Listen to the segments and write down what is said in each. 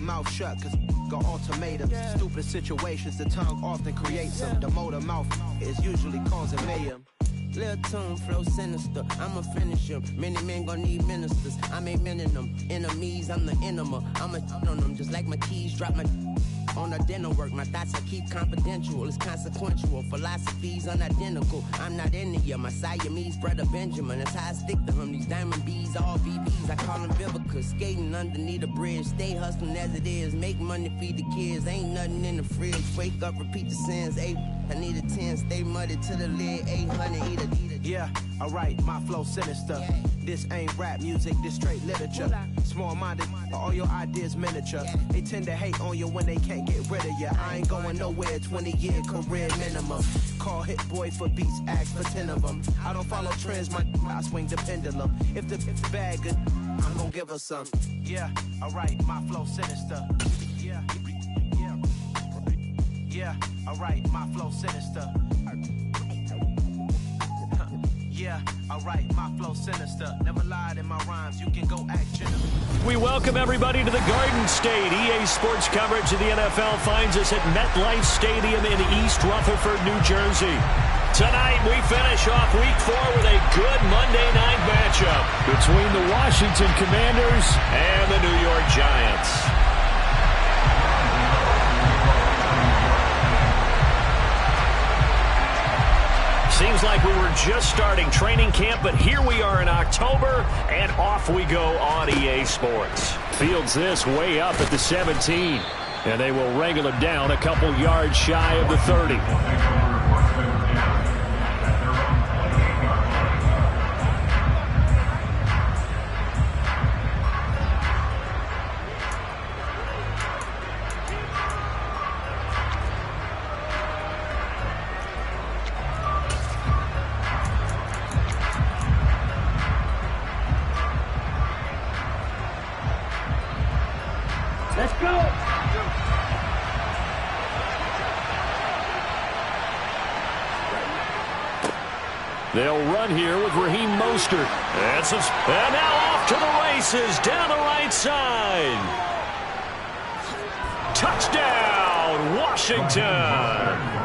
mouth shut, cause got ultimatums. Stupid situations, the tongue often creates them. The motor mouth is usually causing mayhem. Lil' tune, flow sinister, I'ma finish him. Many men gon' need ministers, I ain't mending them. Enemies, I'm the enema, I'ma on them. Just like my keys, drop my on the dinner work. My thoughts I keep confidential, it's consequential. Philosophies unidentical, I'm not in the year. My Siamese brother Benjamin, that's how I stick to him. These diamond bees, all VVs, I call them Vivica. Skating underneath the bridge, stay hustling as it is. Make money, feed the kids, ain't nothing in the fridge. Wake up, repeat the sins, I need a 10, stay muddy to the lid, 800, eat it. Yeah, alright, my flow sinister. This ain't rap music, this straight literature. Small-minded, all your ideas miniature. They tend to hate on you when they can't get rid of you. I ain't going nowhere, 20-year career minimum. Call Hit Boy for beats, ask for 10 of them. I don't follow trends, I swing the pendulum. If the bag good, I'm gonna give her some. Yeah, alright, my flow sinister. Yeah, alright, my flow sinister. Yeah, alright, my flow sinister. Never lied in my rhymes, you can go act generous. We welcome everybody to the Garden State. EA Sports coverage of the NFL finds us at MetLife Stadium in East Rutherford, New Jersey. Tonight we finish off Week 4 with a good Monday night matchup between the Washington Commanders and the New York Giants. Seems like we were just starting training camp, but here we are in October, and off we go on EA Sports. Fields this way up at the 17, and they will wrangle him down a couple yards shy of the 30. Let's go! They'll run here with Raheem Mostert. And now off to the races down the right side. Touchdown, Washington!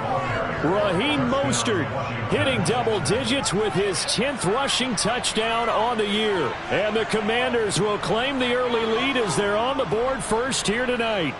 Raheem Mostert hitting double digits with his 10th rushing touchdown on the year. And the Commanders will claim the early lead as they're on the board first here tonight.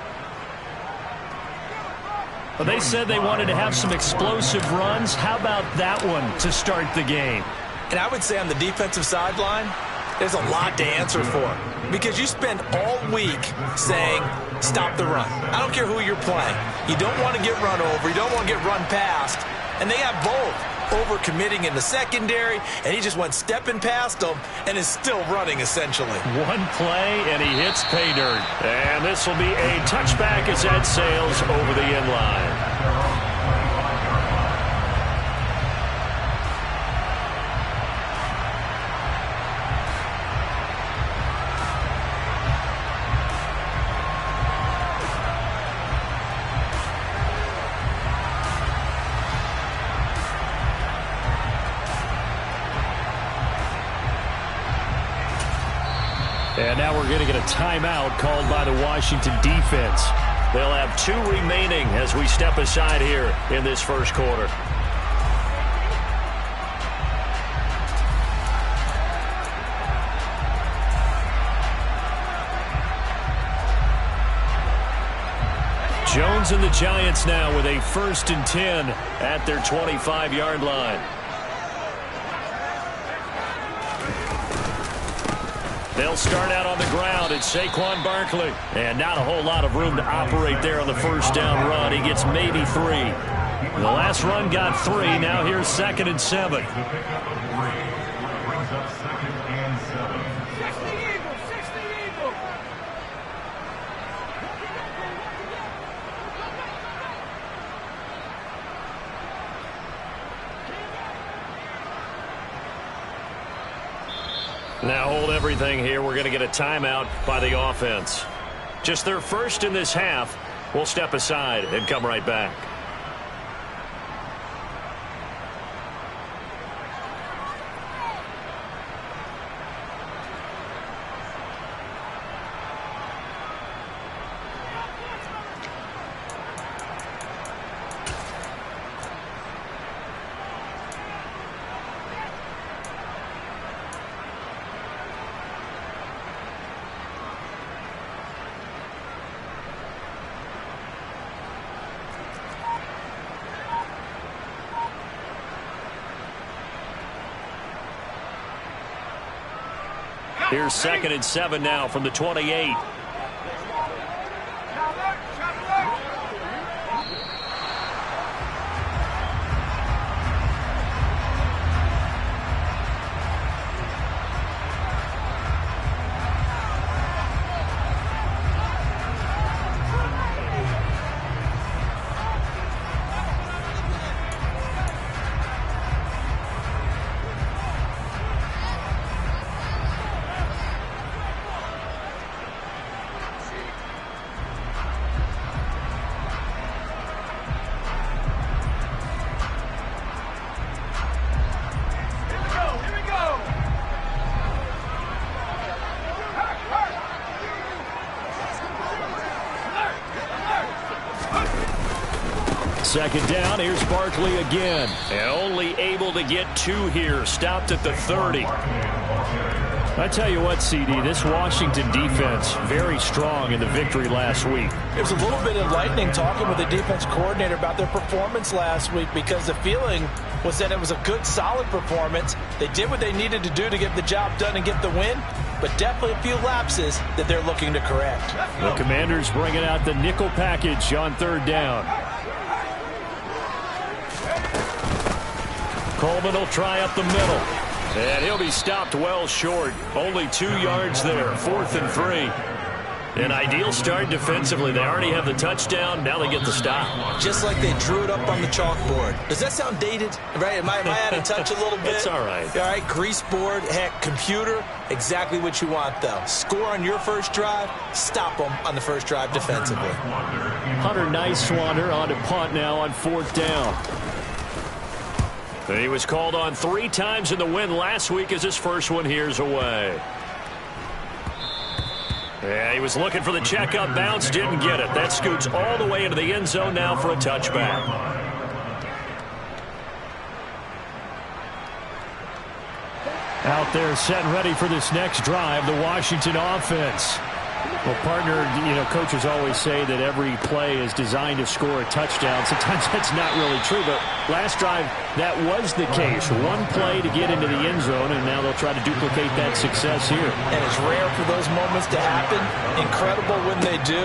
Well, they said they wanted to have some explosive runs. How about that one to start the game? And I would say on the defensive sideline, there's a lot to answer for. Because you spend all week saying, stop the run. I don't care who you're playing. You don't want to get run over. You don't want to get run past. And they got both. Over-committing in the secondary, and he just went stepping past them and is still running, essentially. One play, and he hits pay dirt. And this will be a touchback as that sails over the end line. And now we're going to get a timeout called by the Washington defense. They'll have 2 remaining as we step aside here in this first quarter. Jones and the Giants now with a 1st and 10 at their 25-yard line. They'll start out on the ground. It's Saquon Barkley. And not a whole lot of room to operate there on the first down run. He gets maybe 3. The last run got 3. Now here's 2nd and 7. Now hold everything here. We're going to get a timeout by the offense. Just their first in this half. We'll step aside and come right back. Here's 2nd and 7 now from the 28. Second down, here's Barkley again. And only able to get 2 here. Stopped at the 30. I tell you what, CD, this Washington defense, very strong in the victory last week. It was a little bit enlightening talking with the defense coordinator about their performance last week, because the feeling was that it was a good, solid performance. They did what they needed to do to get the job done and get the win, but definitely a few lapses that they're looking to correct. The Commanders bringing out the nickel package on 3rd down. Coleman will try up the middle. And he'll be stopped well short. Only 2 yards there. 4th and 3. An ideal start defensively. They already have the touchdown. Now they get the stop. Just like they drew it up on the chalkboard. Does that sound dated? Right? Am I out of touch a little bit? It's all right. All right, grease board, heck, computer. Exactly what you want, though. Score on your first drive. Stop them on the first drive defensively. Hunter Nice-Swander on to punt now on 4th down. He was called on 3 times in the win last week as his first one here's away. Yeah, he was looking for the checkup bounce, didn't get it. That scoots all the way into the end zone now for a touchback. Out there set and ready for this next drive, the Washington offense. Well, partner, coaches always say that every play is designed to score a touchdown. Sometimes that's not really true, but last drive, that was the case. 1 play to get into the end zone, and now they'll try to duplicate that success here. And it's rare for those moments to happen. Incredible when they do.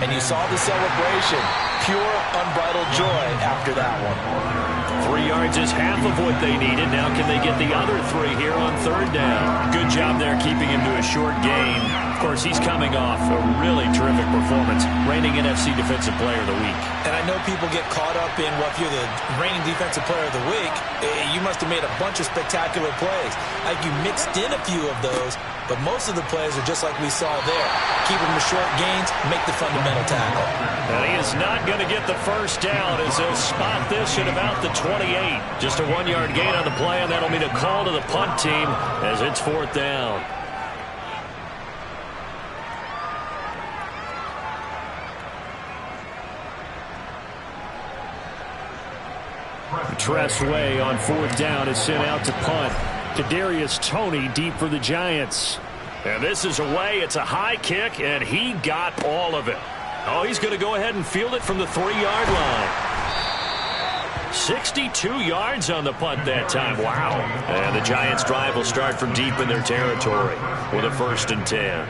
And you saw the celebration. Pure, unbridled joy after that one. 3 yards is half of what they needed. Now can they get the other 3 here on 3rd down? Good job there keeping him to a short gain. Of course, he's coming off a really terrific performance, reigning NFC Defensive Player of the Week. And I know people get caught up in, well, if you're the reigning Defensive Player of the Week, you must have made a bunch of spectacular plays. Like you mixed in a few of those, but most of the plays are just like we saw there. Keep them to short gains, make the fundamental tackle. And he is not going to get the first down as they'll spot this at about the 28. Just a 1-yard gain on the play, and that'll mean a call to the punt team as it's 4th down. Tress Way on 4th down is sent out to punt. Kadarius Toney deep for the Giants. And this is away. It's a high kick, and he got all of it. Oh, he's going to go ahead and field it from the 3-yard line. 62 yards on the punt that time. Wow. And the Giants' drive will start from deep in their territory with a 1st and 10.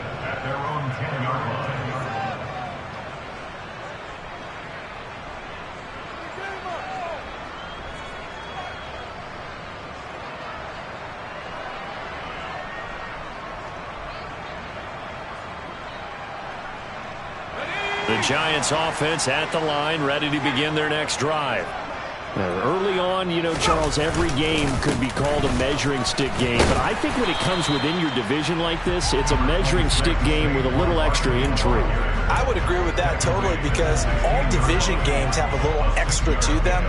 The Giants offense at the line, ready to begin their next drive. Early on, Charles, every game could be called a measuring stick game. But I think when it comes within your division like this, it's a measuring stick game with a little extra intrigue. I would agree with that totally, because all division games have a little extra to them.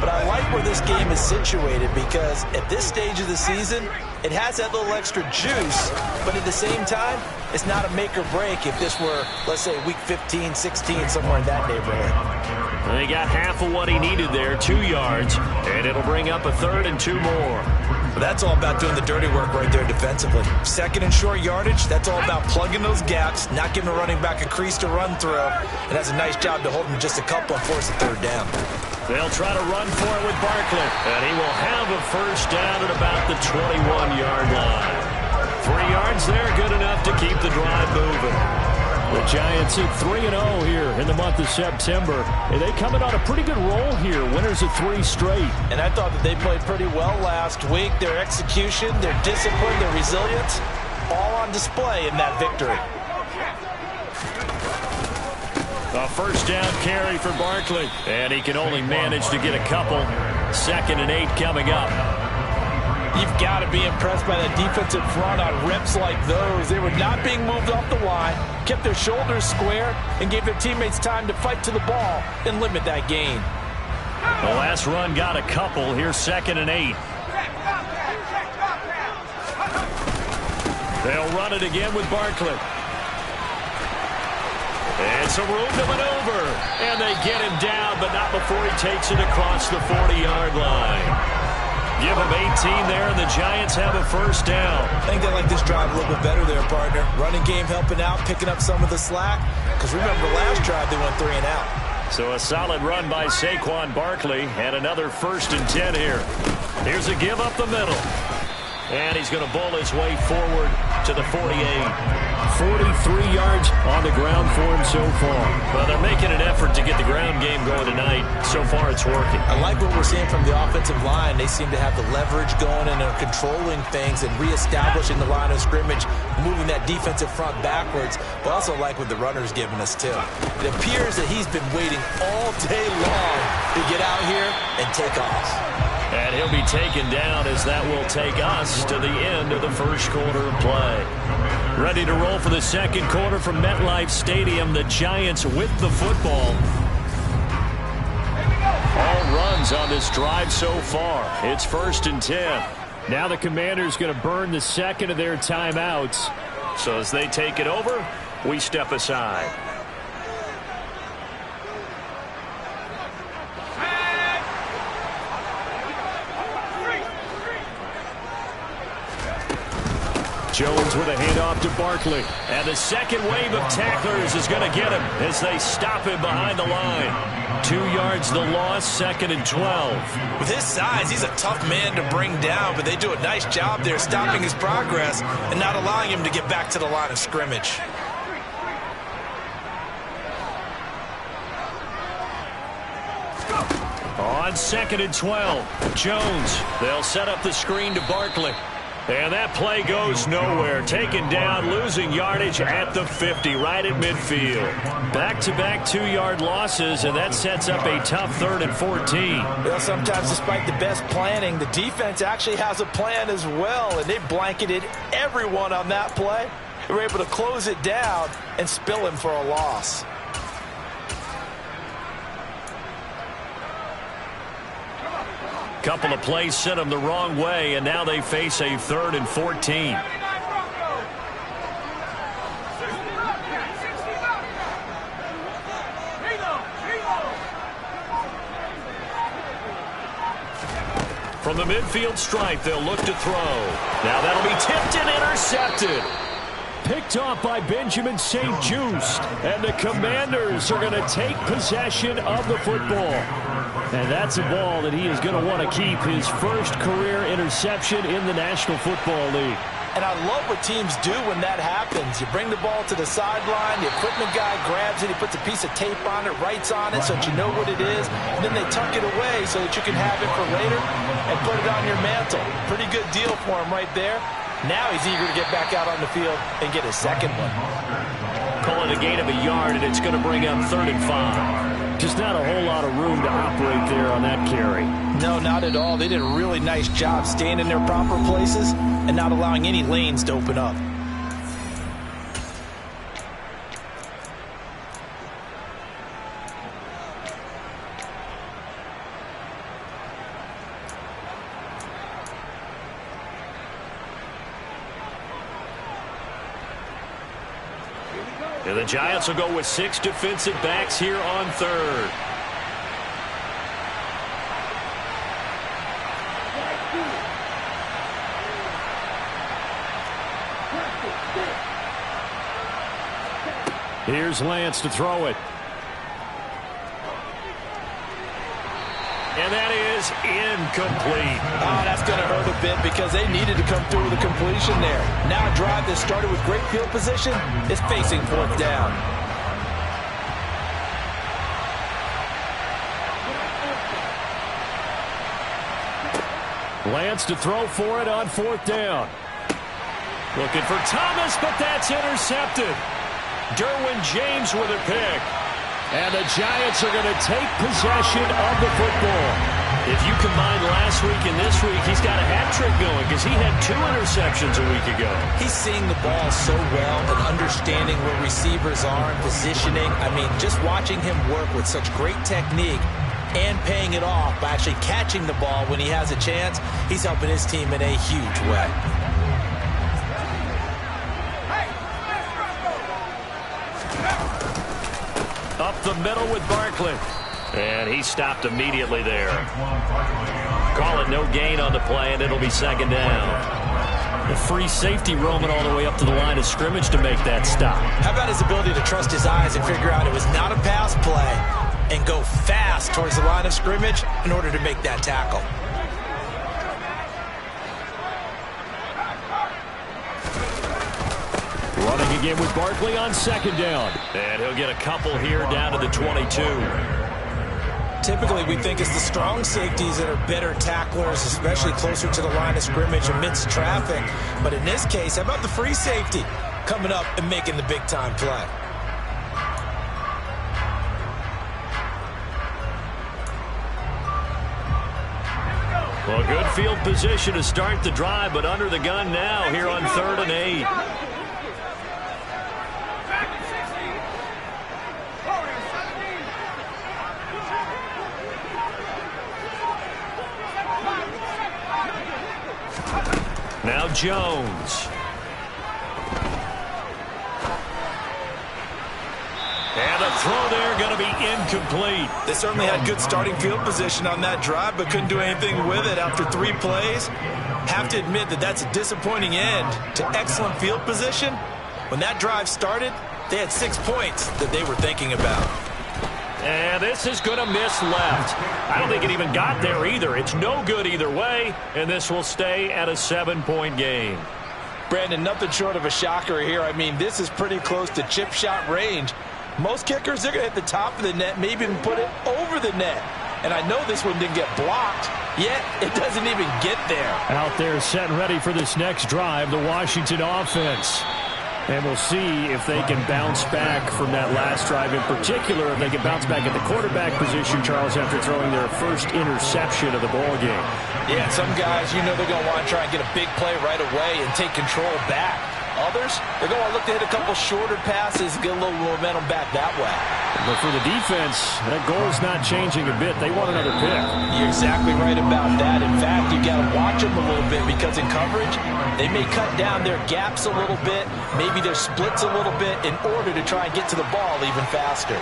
But I like where this game is situated, because at this stage of the season, it has that little extra juice, but at the same time, it's not a make or break if this were, let's say, week 15, 16, somewhere in that neighborhood. And he got half of what he needed there, 2 yards, and it'll bring up a 3rd and 2 more. But that's all about doing the dirty work right there defensively. 2nd and short yardage, that's all about plugging those gaps, not giving a running back a crease to run through, and that's a nice job to hold him just a couple and force a 3rd down. They'll try to run for it with Barkley, and he will have a 1st down at about the 21-yard line. 3 yards there, good enough to keep the drive moving. The Giants at 3-0 here in the month of September. And they come in on a pretty good roll here. Winners of 3 straight. And I thought that they played pretty well last week. Their execution, their discipline, their resilience, all on display in that victory. A first down carry for Barkley. And he can only manage to get a couple. 2nd and 8 coming up. You've got to be impressed by that defensive front on reps like those. They were not being moved off the line, kept their shoulders square, and gave their teammates time to fight to the ball and limit that gain. The last run got a couple. Here's 2nd and 8. They'll run it again with Barkley. And some room to maneuver. And they get him down, but not before he takes it across the 40-yard line. Give him 18 there, and the Giants have a first down. I think they like this drive a little bit better there, partner. Running game helping out, picking up some of the slack. Because remember, last drive they went 3 and out. So a solid run by Saquon Barkley, and another 1st and 10 here. Here's a give up the middle. And he's going to bowl his way forward to the 48. 43 yards on the ground for him so far. Well, they're making an effort to get the ground game going tonight. So far, it's working. I like what we're seeing from the offensive line. They seem to have the leverage going and are controlling things and reestablishing the line of scrimmage, moving that defensive front backwards. But also like what the runner's giving us, too. It appears that he's been waiting all day long to get out here and take off. And he'll be taken down as that will take us to the end of the first quarter of play. Ready to roll for the second quarter from MetLife Stadium. The Giants with the football. All runs on this drive so far. It's 1st and 10. Now the Commanders going to burn the second of their timeouts. So as they take it over, we step aside. Jones with a handoff to Barkley. And the second wave of tacklers is going to get him as they stop him behind the line. 2 yards the loss, 2nd and 12. With his size, he's a tough man to bring down, but they do a nice job there stopping his progress and not allowing him to get back to the line of scrimmage. On 2nd and 12, Jones. They'll set up the screen to Barkley. And that play goes nowhere. Taken down, losing yardage at the 50, right at midfield. Back-to-back 2-yard losses, and that sets up a tough 3rd and 14. Well, sometimes despite the best planning, the defense actually has a plan as well, and they blanketed everyone on that play. They were able to close it down and spill him for a loss. Couple of plays sent them the wrong way, and now they face a 3rd and 14. From the midfield stripe, they'll look to throw. Now that'll be tipped and intercepted. Picked off by Benjamin St-Juste, and the Commanders are going to take possession of the football. And that's a ball that he is going to want to keep, his first career interception in the National Football League. And I love what teams do when that happens. You bring the ball to the sideline, the equipment guy grabs it, he puts a piece of tape on it, writes on it so that you know what it is, and then they tuck it away so that you can have it for later and put it on your mantle. Pretty good deal for him right there. Now he's eager to get back out on the field and get his second one. Calling a gain of a yard, and it's going to bring up 3rd and 5. Just not a whole lot of room to operate there on that carry. No, not at all. They did a really nice job staying in their proper places and not allowing any lanes to open up. And the Giants will go with 6 defensive backs here on 3rd. Here's Lance to throw it. And that is incomplete. Oh, that's going to hurt a bit because they needed to come through with a completion there. Now a drive that started with great field position is facing fourth down. Lance to throw for it on fourth down. Looking for Thomas, but that's intercepted. Derwin James with a pick. And the Giants are going to take possession of the football. If you combine last week and this week, he's got a hat trick going because he had 2 interceptions a week ago. He's seeing the ball so well and understanding where receivers are and positioning. I mean, just watching him work with such great technique and paying it off by actually catching the ball when he has a chance, he's helping his team in a huge way. Up the middle with Barkley. And he stopped immediately there. Call it no gain on the play, and it'll be second down. The free safety roaming all the way up to the line of scrimmage to make that stop. How about his ability to trust his eyes and figure out it was not a pass play and go fast towards the line of scrimmage in order to make that tackle. Running again with Barkley on second down. And he'll get a couple here down to the 22. Typically, we think it's the strong safeties that are better tacklers, especially closer to the line of scrimmage amidst traffic. But in this case, how about the free safety coming up and making the big-time play? Well, good field position to start the drive, but under the gun now here on 3rd and 8. Now Jones. And the throw there going to be incomplete. They certainly had good starting field position on that drive, but couldn't do anything with it after 3 plays. Have to admit that that's a disappointing end to excellent field position. When that drive started, they had 6 points that they were thinking about. And this is going to miss left. I don't think it even got there either. It's no good either way, and this will stay at a 7-point game. Brandon, nothing short of a shocker here. I mean, this is pretty close to chip shot range. Most kickers, they're going to hit the top of the net, maybe even put it over the net. And I know this one didn't get blocked, yet it doesn't even get there. Out there set and ready for this next drive, the Washington offense. And we'll see if they can bounce back from that last drive. In particular, if they can bounce back at the quarterback position, Charles, after throwing their first interception of the ball game. Yeah, some guys, you know they're going to want to try and get a big play right away and take control back. Others, they're going to look to hit a couple shorter passes and get a little momentum back that way. But for the defense, that goal's not changing a bit. They want another pick. You're exactly right about that. In fact, you got to watch them a little bit because in coverage, they may cut down their gaps a little bit, maybe their splits a little bit in order to try and get to the ball even faster.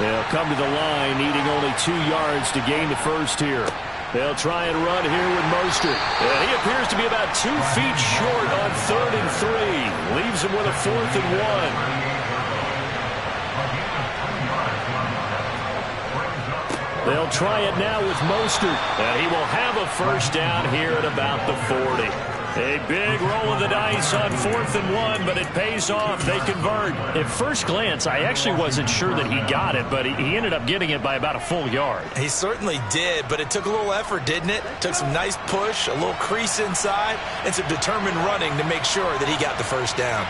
They'll come to the line needing only 2 yards to gain the first here. They'll try and run here with Mostert. And he appears to be about 2 feet short on 3rd and 3. Leaves him with a 4th and 1. They'll try it now with Mostert. And he will have a first down here at about the 40. A big roll of the dice on 4th and 1, but it pays off. They convert. At first glance, I actually wasn't sure that he got it, but he ended up getting it by about a full yard. He certainly did, but it took a little effort, didn't it? Took some nice push, a little crease inside, and some determined running to make sure that he got the first down.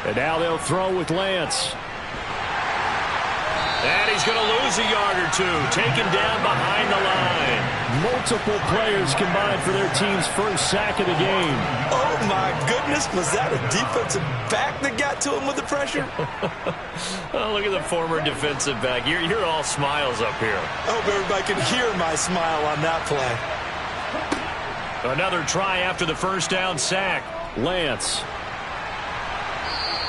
And now they'll throw with Lance. And he's going to lose a yard or 2, taken down behind the line. Multiple players combined for their team's first sack of the game. Oh, my goodness. Was that a defensive back that got to him with the pressure? Oh, look at the former defensive back. You're all smiles up here. I hope everybody can hear my smile on that play. Another try after the first down sack. Lance.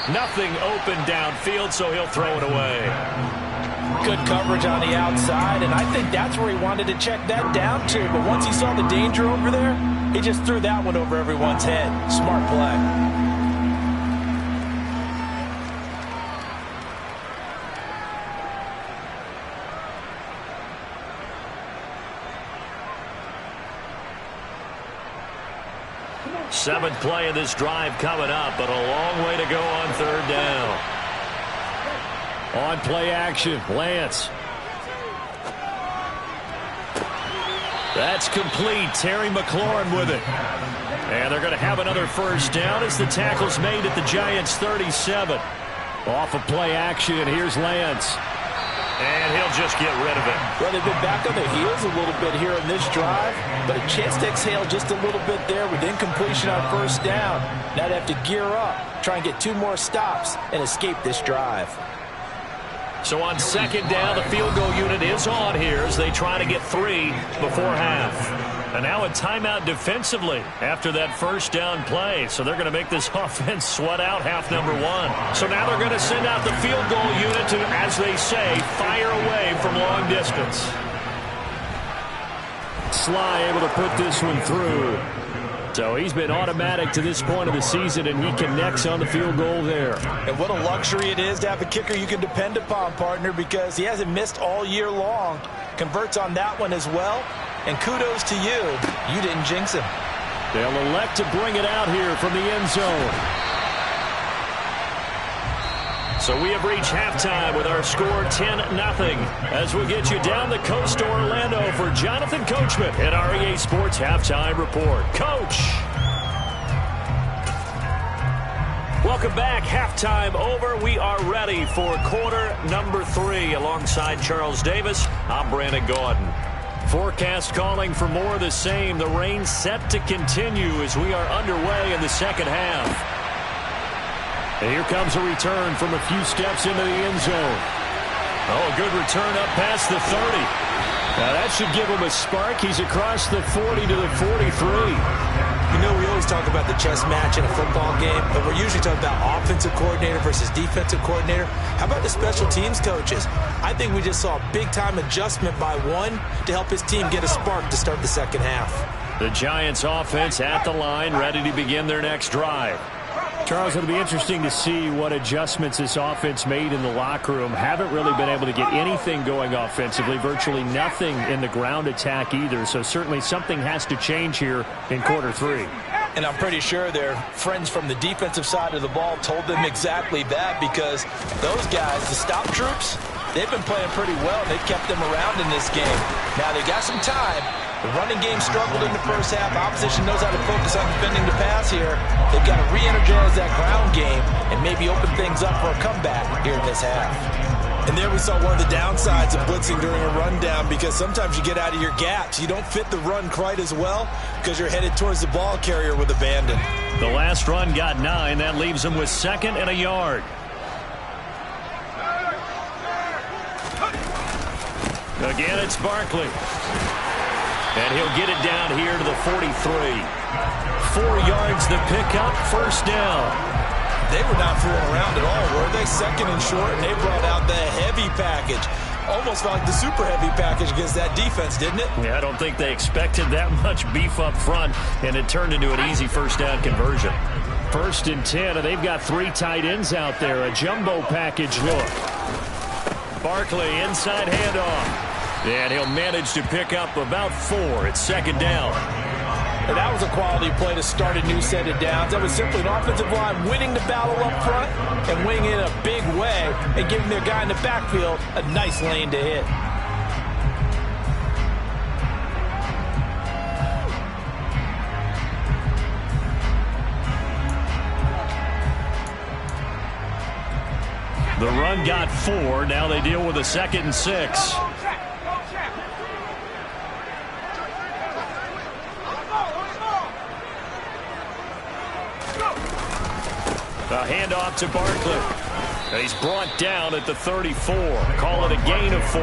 Nothing open downfield, so he'll throw it away. Good coverage on the outside, and I think that's where he wanted to check that down to. But once he saw the danger over there, he just threw that one over everyone's head. Smart play. Seventh play of this drive coming up, but a long way to go on third down. On play action, Lance. That's complete. Terry McLaurin with it. And they're going to have another first down as the tackle's made at the Giants' 37. Off of play action, here's Lance. And he'll just get rid of it. Well, they've been back on their heels a little bit here in this drive, but a chance to exhale just a little bit there with incompletion on first down. Now they have to gear up, try and get 2 more stops, and escape this drive. So on second down, the field goal unit is on here as they try to get 3 before half. And now a timeout defensively after that first down play. So they're going to make this offense sweat out half number 1. So now they're going to send out the field goal unit to, as they say, fire away from long distance. Sly able to put this one through. So he's been automatic to this point of the season, and he connects on the field goal there. And what a luxury it is to have a kicker you can depend upon, partner, because he hasn't missed all year long. Converts on that one as well. And kudos to you. You didn't jinx him. They'll elect to bring it out here from the end zone. So we have reached halftime with our score 10-0 as we get you down the coast to Orlando for Jonathan Coachman at our EA Sports Halftime Report. Coach! Welcome back. Halftime over. We are ready for quarter number 3 alongside Charles Davis. I'm Brandon Gaudin. Forecast calling for more of the same. The rain set to continue as we are underway in the second half. And here comes a return from a few steps into the end zone. Oh, a good return up past the 30. Now that should give him a spark. He's across the 40 to the 43. You know, we always talk about the chess match in a football game, but we're usually talking about offensive coordinator versus defensive coordinator. How about the special teams coaches? I think we just saw a big-time adjustment by one to help his team get a spark to start the second half. The Giants offense at the line, ready to begin their next drive. Charles, it'll be interesting to see what adjustments this offense made in the locker room. Haven't really been able to get anything going offensively, virtually nothing in the ground attack either. So certainly something has to change here in quarter 3. And I'm pretty sure their friends from the defensive side of the ball told them exactly that, because those guys, the stop troops, they've been playing pretty well. They've kept them around in this game. Now they got some time. The running game struggled in the first half. Opposition knows how to focus on defending the pass here. They've got to re-energize that ground game and maybe open things up for a comeback here in this half. And there we saw one of the downsides of blitzing during a rundown, because sometimes you get out of your gaps. You don't fit the run quite as well because you're headed towards the ball carrier with abandon. The last run got 9. That leaves him with 2nd and a yard. Again, it's Barkley. And he'll get it down here to the 43. 4 yards the pickup, first down. They were not fooling around at all, were they? 2nd and short, and they brought out the heavy package. Almost felt like the super heavy package against that defense, didn't it? Yeah, I don't think they expected that much beef up front, and it turned into an easy first down conversion. 1st and 10, and they've got 3 tight ends out there. A jumbo package look. Barkley, inside handoff. And he'll manage to pick up about 4. It's 2nd down. And that was a quality play to start a new set of downs. That was simply an offensive line winning the battle up front and winning it in a big way and giving their guy in the backfield a nice lane to hit. The run got 4. Now they deal with a 2nd and 6. A handoff to Barkley. And he's brought down at the 34. Call it a gain of 4.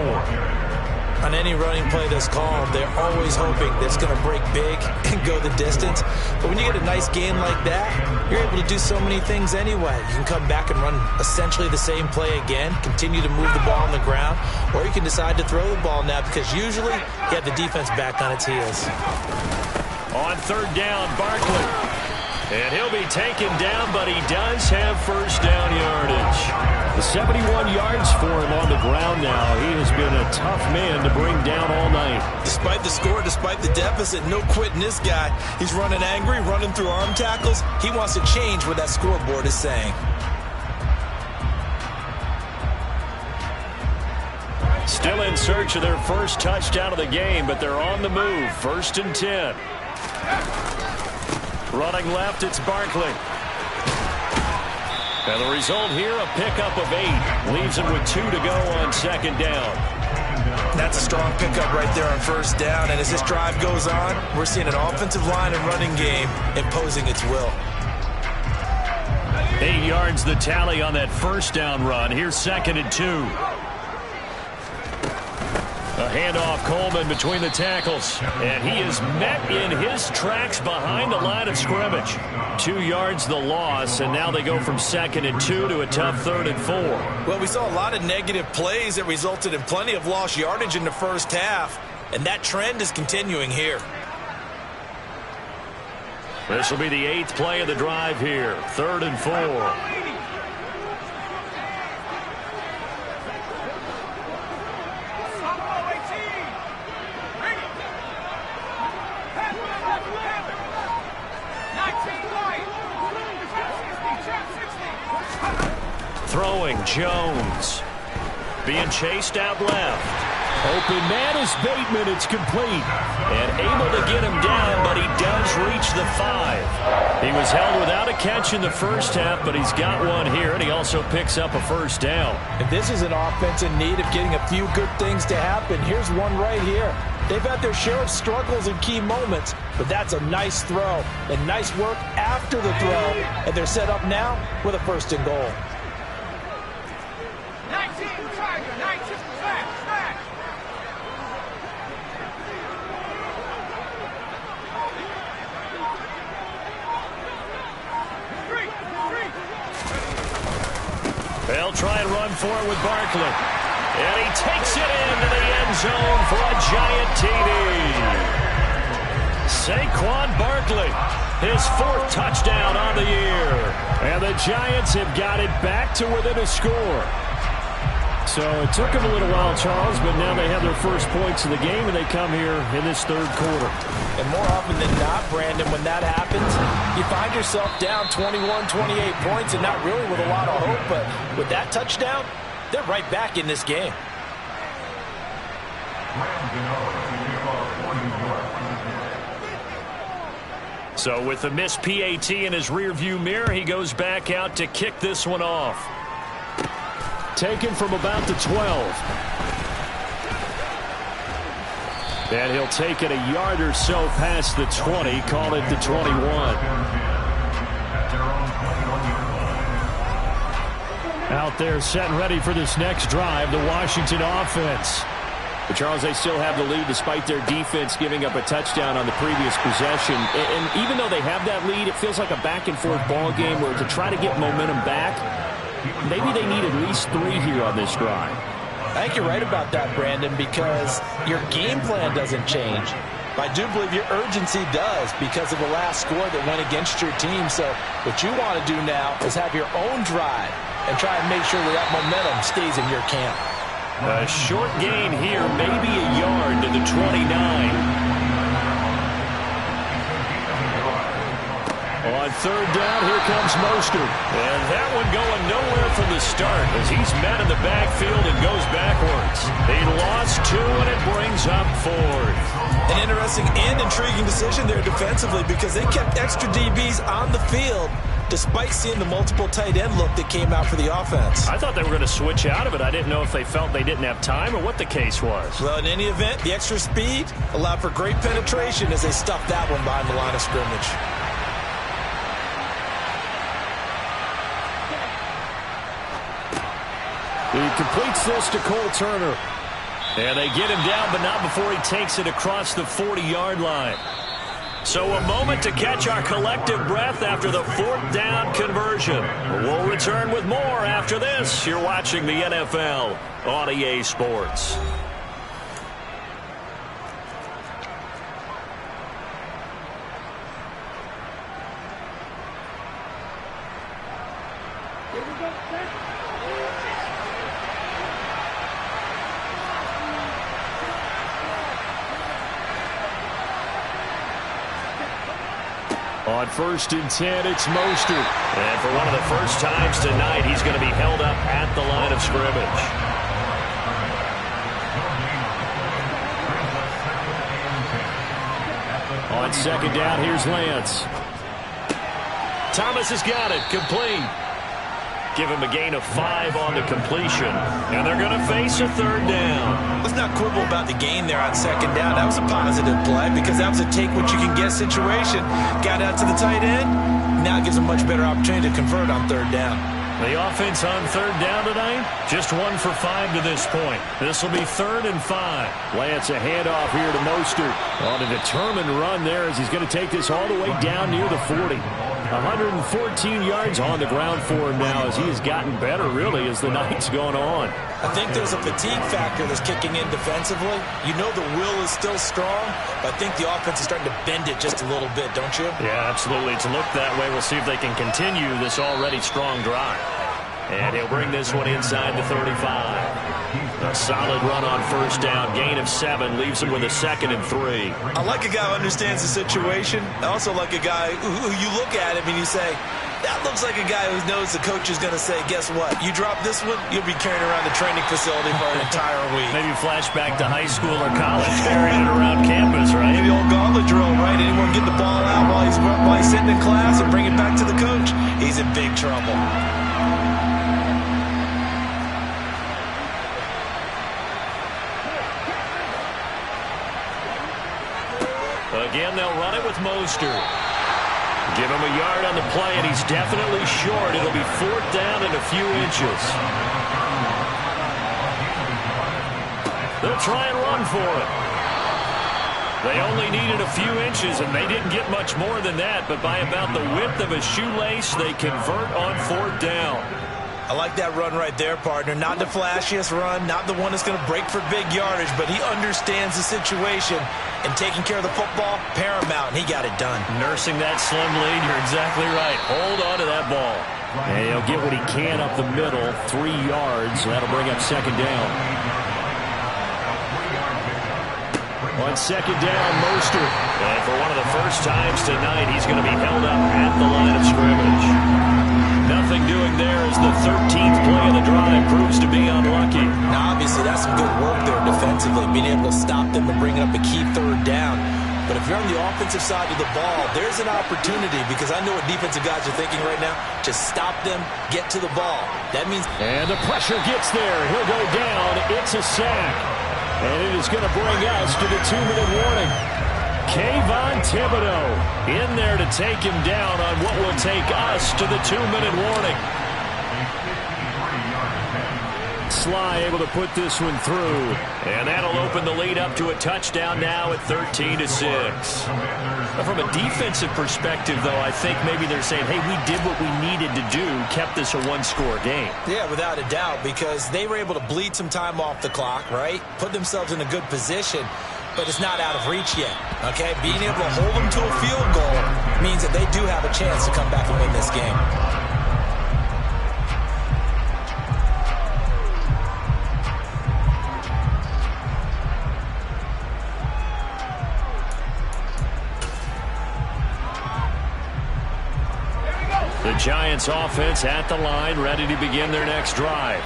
On any running play that's called, they're always hoping that it's going to break big and go the distance. But when you get a nice gain like that, you're able to do so many things anyway. You can come back and run essentially the same play again, continue to move the ball on the ground, or you can decide to throw the ball now, because usually you have the defense back on its heels. On 3rd down, Barkley. And he'll be taken down, but he does have first down yardage. 71 yards for him on the ground now. He has been a tough man to bring down all night. Despite the score, despite the deficit, no quitting this guy. He's running angry, running through arm tackles. He wants to change what that scoreboard is saying. Still in search of their first touchdown of the game, but they're on the move. 1st and 10. Running left, it's Barkley. And the result here, a pickup of 8. Leaves him with 2 to go on 2nd down. That's a strong pickup right there on 1st down. And as this drive goes on, we're seeing an offensive line and running game imposing its will. 8 yards the tally on that 1st down run. Here's 2nd and 2. A handoff, Coleman between the tackles. And he is met in his tracks behind the line of scrimmage. 2 yards the loss, and now they go from 2nd and 2 to a tough 3rd and 4. Well, we saw a lot of negative plays that resulted in plenty of lost yardage in the first half, and that trend is continuing here. This will be the 8th play of the drive here. 3rd and 4. Throwing, Jones. Being chased out left. Open man is Bateman. It's complete. And able to get him down, but he does reach the 5. He was held without a catch in the first half, but he's got one here, and he also picks up a 1st down. And this is an offense in need of getting a few good things to happen. Here's one right here. They've had their share of struggles in key moments, but that's a nice throw and nice work after the throw. And they're set up now with a 1st and goal. 19, Tiger, 19, smash. They'll try and run for it with Barkley. And he takes it into the end zone for a giant TD. Saquon Barkley, his 4th touchdown on the year. And the Giants have got it back to within a score. So it took them a little while, Charles, but now they have their first points of the game, and they come here in this 3rd quarter. And more often than not, Brandon, when that happens, you find yourself down 21, 28 points and not really with a lot of hope. But with that touchdown, they're right back in this game. So with the missed PAT in his rearview mirror, he goes back out to kick this one off. Taken from about the 12. And he'll take it a yard or so past the 20, call it the 21. Out there set and ready for this next drive, the Washington offense. But Charles, they still have the lead despite their defense giving up a touchdown on the previous possession. And even though they have that lead, it feels like a back-and-forth ball game where to try to get momentum back, maybe they need at least 3 here on this drive. I think you're right about that, Brandon, because your game plan doesn't change. I do believe your urgency does because of the last score that went against your team. So what you want to do now is have your own drive and try and make sure that momentum stays in your camp. A short gain here, maybe a yard to the 29. On 3rd down, here comes Mostert. And that one going nowhere from the start as he's met in the backfield and goes backwards. He lost 2, and it brings up 4th. An interesting and intriguing decision there defensively because they kept extra DBs on the field despite seeing the multiple tight end look that came out for the offense. I thought they were going to switch out of it. I didn't know if they felt they didn't have time or what the case was. Well, in any event, the extra speed allowed for great penetration as they stuffed that one behind the line of scrimmage. He completes this to Cole Turner. And they get him down, but not before he takes it across the 40-yard line. So a moment to catch our collective breath after the 4th down conversion. We'll return with more after this. You're watching the NFL on EA Sports. On 1st and 10, it's Mostert. And for one of the first times tonight, he's going to be held up at the line of scrimmage. On 2nd down, here's Lance. Thomas has got it. Complete. Give him a gain of 5 on the completion. And they're going to face a 3rd down. Let's not quibble about the gain there on 2nd down. That was a positive play because that was a take-what-you-can-get situation. Got out to the tight end. Now it gives him a much better opportunity to convert on 3rd down. The offense on 3rd down tonight, just 1 for 5 to this point. This will be 3rd and 5. Lance a handoff here to Mostert. On a determined run there as he's going to take this all the way down near the 40. 114 yards on the ground for him now as he has gotten better, really, as the night's gone on. I think there's a fatigue factor that's kicking in defensively. You know the will is still strong, but I think the offense is starting to bend it just a little bit, don't you? Yeah, absolutely. It's looked that way. We'll see if they can continue this already strong drive. And he'll bring this one inside the 35. A solid run on 1st down. Gain of 7 leaves him with a 2nd and 3. I like a guy who understands the situation. I also like a guy who you look at him and you say, that looks like a guy who knows the coach is going to say, guess what? You drop this one, you'll be carrying around the training facility for an entire week. Maybe flashback to high school or college, carrying it around campus, right? Maybe old gauntlet drill, right? Anyone get the ball out while he's sitting in class and bring it back to the coach? He's in big trouble. Again, they'll run it with Mostert. Give him a yard on the play, and he's definitely short. It'll be 4th down and a few inches. They'll try and run for it. They only needed a few inches, and they didn't get much more than that, but by about the width of a shoelace, they convert on 4th down. I like that run right there, partner. Not the flashiest run, not the one that's going to break for big yardage, but he understands the situation, and taking care of the football, paramount, and he got it done. Nursing that slim lead, you're exactly right. Hold on to that ball. And he'll get what he can up the middle, 3 yards. That'll bring up 2nd down. On 2nd down, Mostert. And for one of the first times tonight, he's going to be held up at the line of scrimmage. Nothing doing there as the 13th play of the drive proves to be unlucky. Now, obviously, that's some good work there defensively, being able to stop them and bringing up a key 3rd down. But if you're on the offensive side of the ball, there's an opportunity because I know what defensive guys are thinking right now. Just stop them, get to the ball. That means... And the pressure gets there. He'll go down. It's a sack. And it is going to bring us to the 2-minute warning. Kayvon Thibodeaux in there to take him down on what will take us to the 2-minute warning. Sly able to put this one through. And that'll open the lead up to a touchdown now at 13-6. From a defensive perspective, though, I think maybe they're saying, hey, we did what we needed to do, kept this a 1-score game. Yeah, without a doubt, because they were able to bleed some time off the clock, right? Put themselves in a good position. But it's not out of reach yet, okay? Being able to hold them to a field goal means that they do have a chance to come back and win this game. The Giants offense at the line, ready to begin their next drive.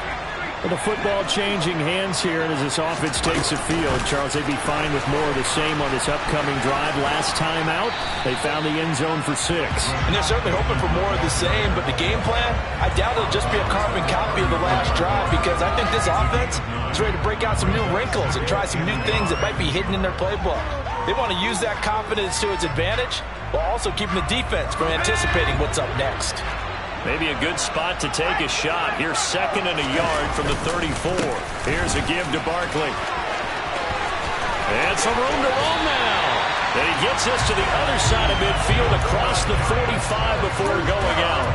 Well, the football changing hands here, and as this offense takes the field, Charles, they'd be fine with more of the same on this upcoming drive. Last time out, they found the end zone for 6. And they're certainly hoping for more of the same, but the game plan, I doubt it'll just be a carbon copy of the last drive because I think this offense is ready to break out some new wrinkles and try some new things that might be hidden in their playbook. They want to use that confidence to its advantage while also keeping the defense from anticipating what's up next. Maybe a good spot to take a shot. Here's 2nd and a yard from the 34. Here's a give to Barkley. And some room to roll now. And he gets us to the other side of midfield across the 45 before going out.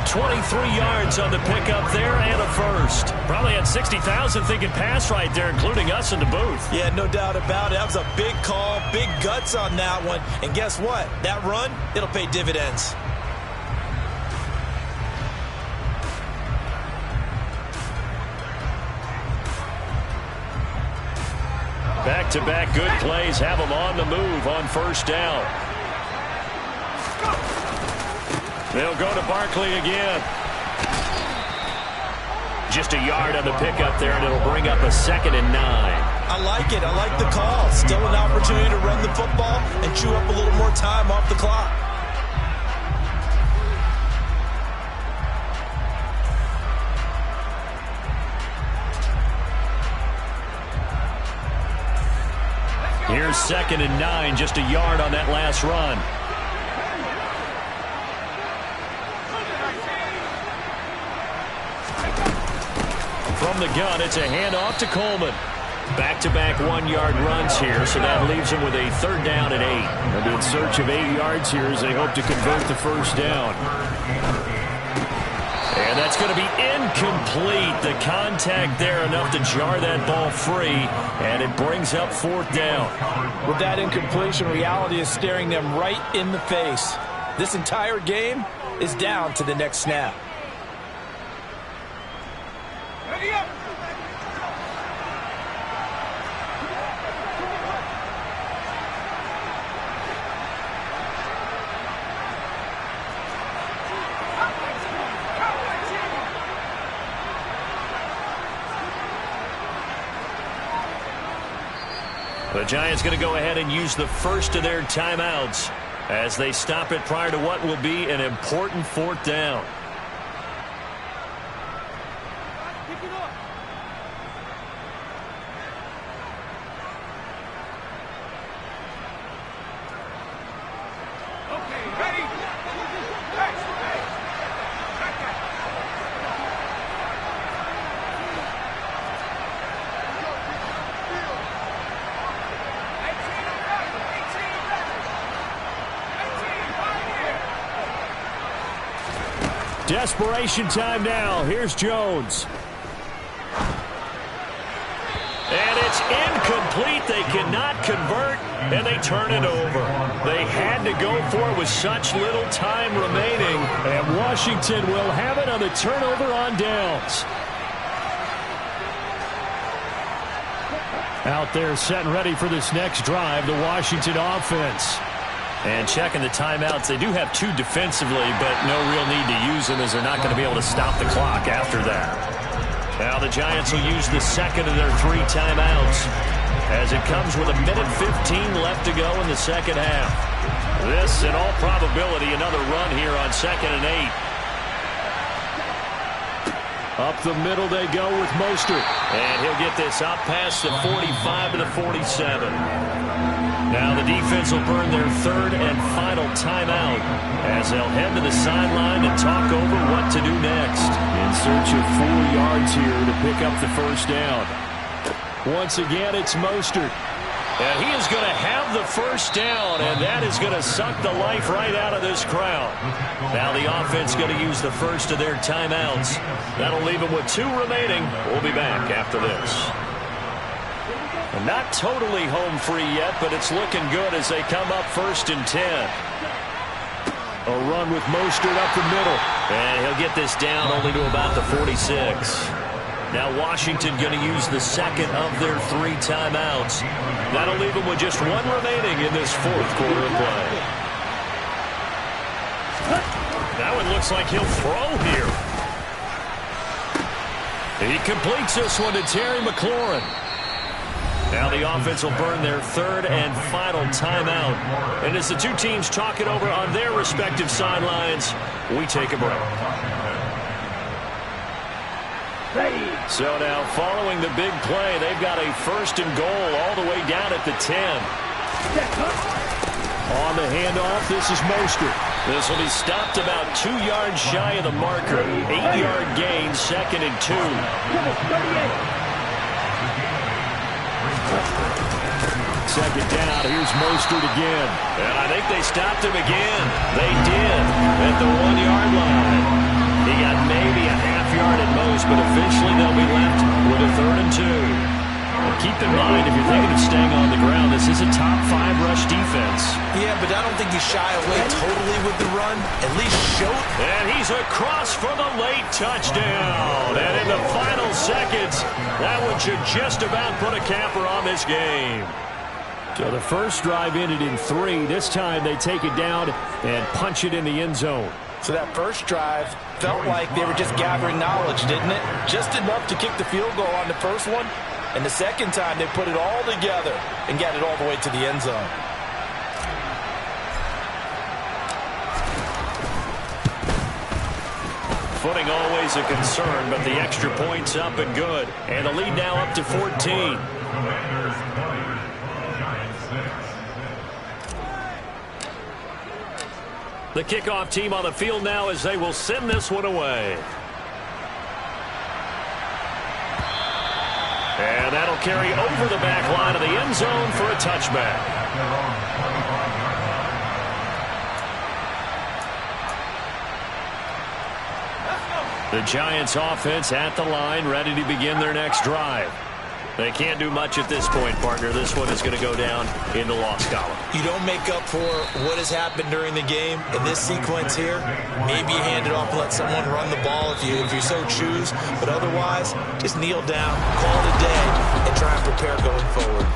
23 yards on the pickup there and a first. Probably had 60,000 thinking pass right there, including us in the booth. Yeah, no doubt about it. That was a big call, big guts on that one. And guess what? That run, it'll pay dividends. Back-to-back good plays have them on the move on first down. They'll go to Barkley again. Just a yard on the pickup there, and it'll bring up a 2nd and 9. I like it. I like the call. Still an opportunity to run the football and chew up a little more time off the clock. Here's 2nd and 9, just a yard on that last run. From the gun, it's a handoff to Coleman. Back-to-back 1-yard runs here, so that leaves him with a 3rd down and 8. And in search of 8 yards here as they hope to convert the first down. And that's going to be incomplete. The contact there enough to jar that ball free, and it brings up 4th down. With that incompletion, reality is staring them right in the face. This entire game is down to the next snap. Ready up. The Giants going to go ahead and use the first of their timeouts as they stop it prior to what will be an important 4th down. Desperation time now. Here's Jones. And it's incomplete. They cannot convert, and they turn it over. They had to go for it with such little time remaining, and Washington will have it on the turnover on downs. Out there set and ready for this next drive, the Washington offense. And checking the timeouts, they do have 2 defensively, but no real need to use them as they're not going to be able to stop the clock after that. Now the Giants will use the 2nd of their 3 timeouts as it comes with 1:15 left to go in the second half. This, in all probability, another run here on 2nd and 8. Up the middle they go with Mostert. And he'll get this up past the 45 to the 47. Now the defense will burn their 3rd and final timeout as they'll head to the sideline and talk over what to do next. In search of 4 yards here to pick up the first down. Once again, it's Mostert. And he is going to have the first down, and that is going to suck the life right out of this crowd. Now the offense going to use the first of their timeouts. That'll leave them with 2 remaining. We'll be back after this. Not totally home free yet, but it's looking good as they come up 1st and 10. A run with Mostert up the middle. And he'll get this down only to about the 46. Now Washington going to use the 2nd of their 3 timeouts. That'll leave them with just 1 remaining in this 4th quarter of play. Now it looks like he'll throw here. He completes this one to Terry McLaurin. Now the offense will burn their 3rd and final timeout. And as the 2 teams talk it over on their respective sidelines, we take a break. So now following the big play, they've got a 1st and goal all the way down at the 10. On the handoff, this is Mostert. This will be stopped about 2 yards shy of the marker. 8-yard gain, 2nd and 2. Second down, here's Mostert again. And I think they stopped him again. They did at the 1-yard line. He got maybe a half yard at most, but officially they'll be left with a 3rd and 2. And keep in mind, if you're thinking of staying on the ground, this is a top 5 rush defense. Yeah, but I don't think you shy away totally with the run. At least show it. And he's across for the late touchdown. And in the final seconds, that one should just about put a capper on this game. So the first drive ended in 3. This time they take it down and punch it in the end zone. So that first drive felt like they were just gathering knowledge, didn't it? Just enough to kick the field goal on the first one. And the second time they put it all together and got it all the way to the end zone. Footing always a concern, but the extra point's up and good. And the lead now up to 14. The kickoff team on the field now as they will send this one away. And that'll carry over the back line of the end zone for a touchback. The Giants offense at the line, ready to begin their next drive. They can't do much at this point, partner. This one is going to go down in the loss column. You don't make up for what has happened during the game. In this sequence here, maybe you hand it off and let someone run the ball if you so choose. But otherwise, just kneel down, call it a day, and try and prepare going forward.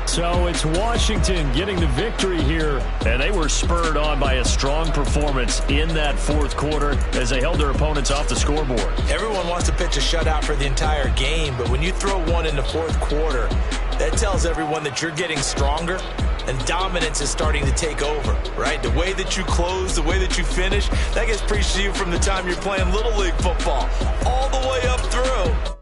So it's Washington getting the victory here, and they were spurred on by a strong performance in that fourth quarter as they held their opponents off the scoreboard. Everyone wants to pitch a shutout for the entire game, but when you throw one in the fourth quarter, that tells everyone that you're getting stronger and dominance is starting to take over, right? The way that you close, the way that you finish, that gets preached to you from the time you're playing Little League football all the way up through.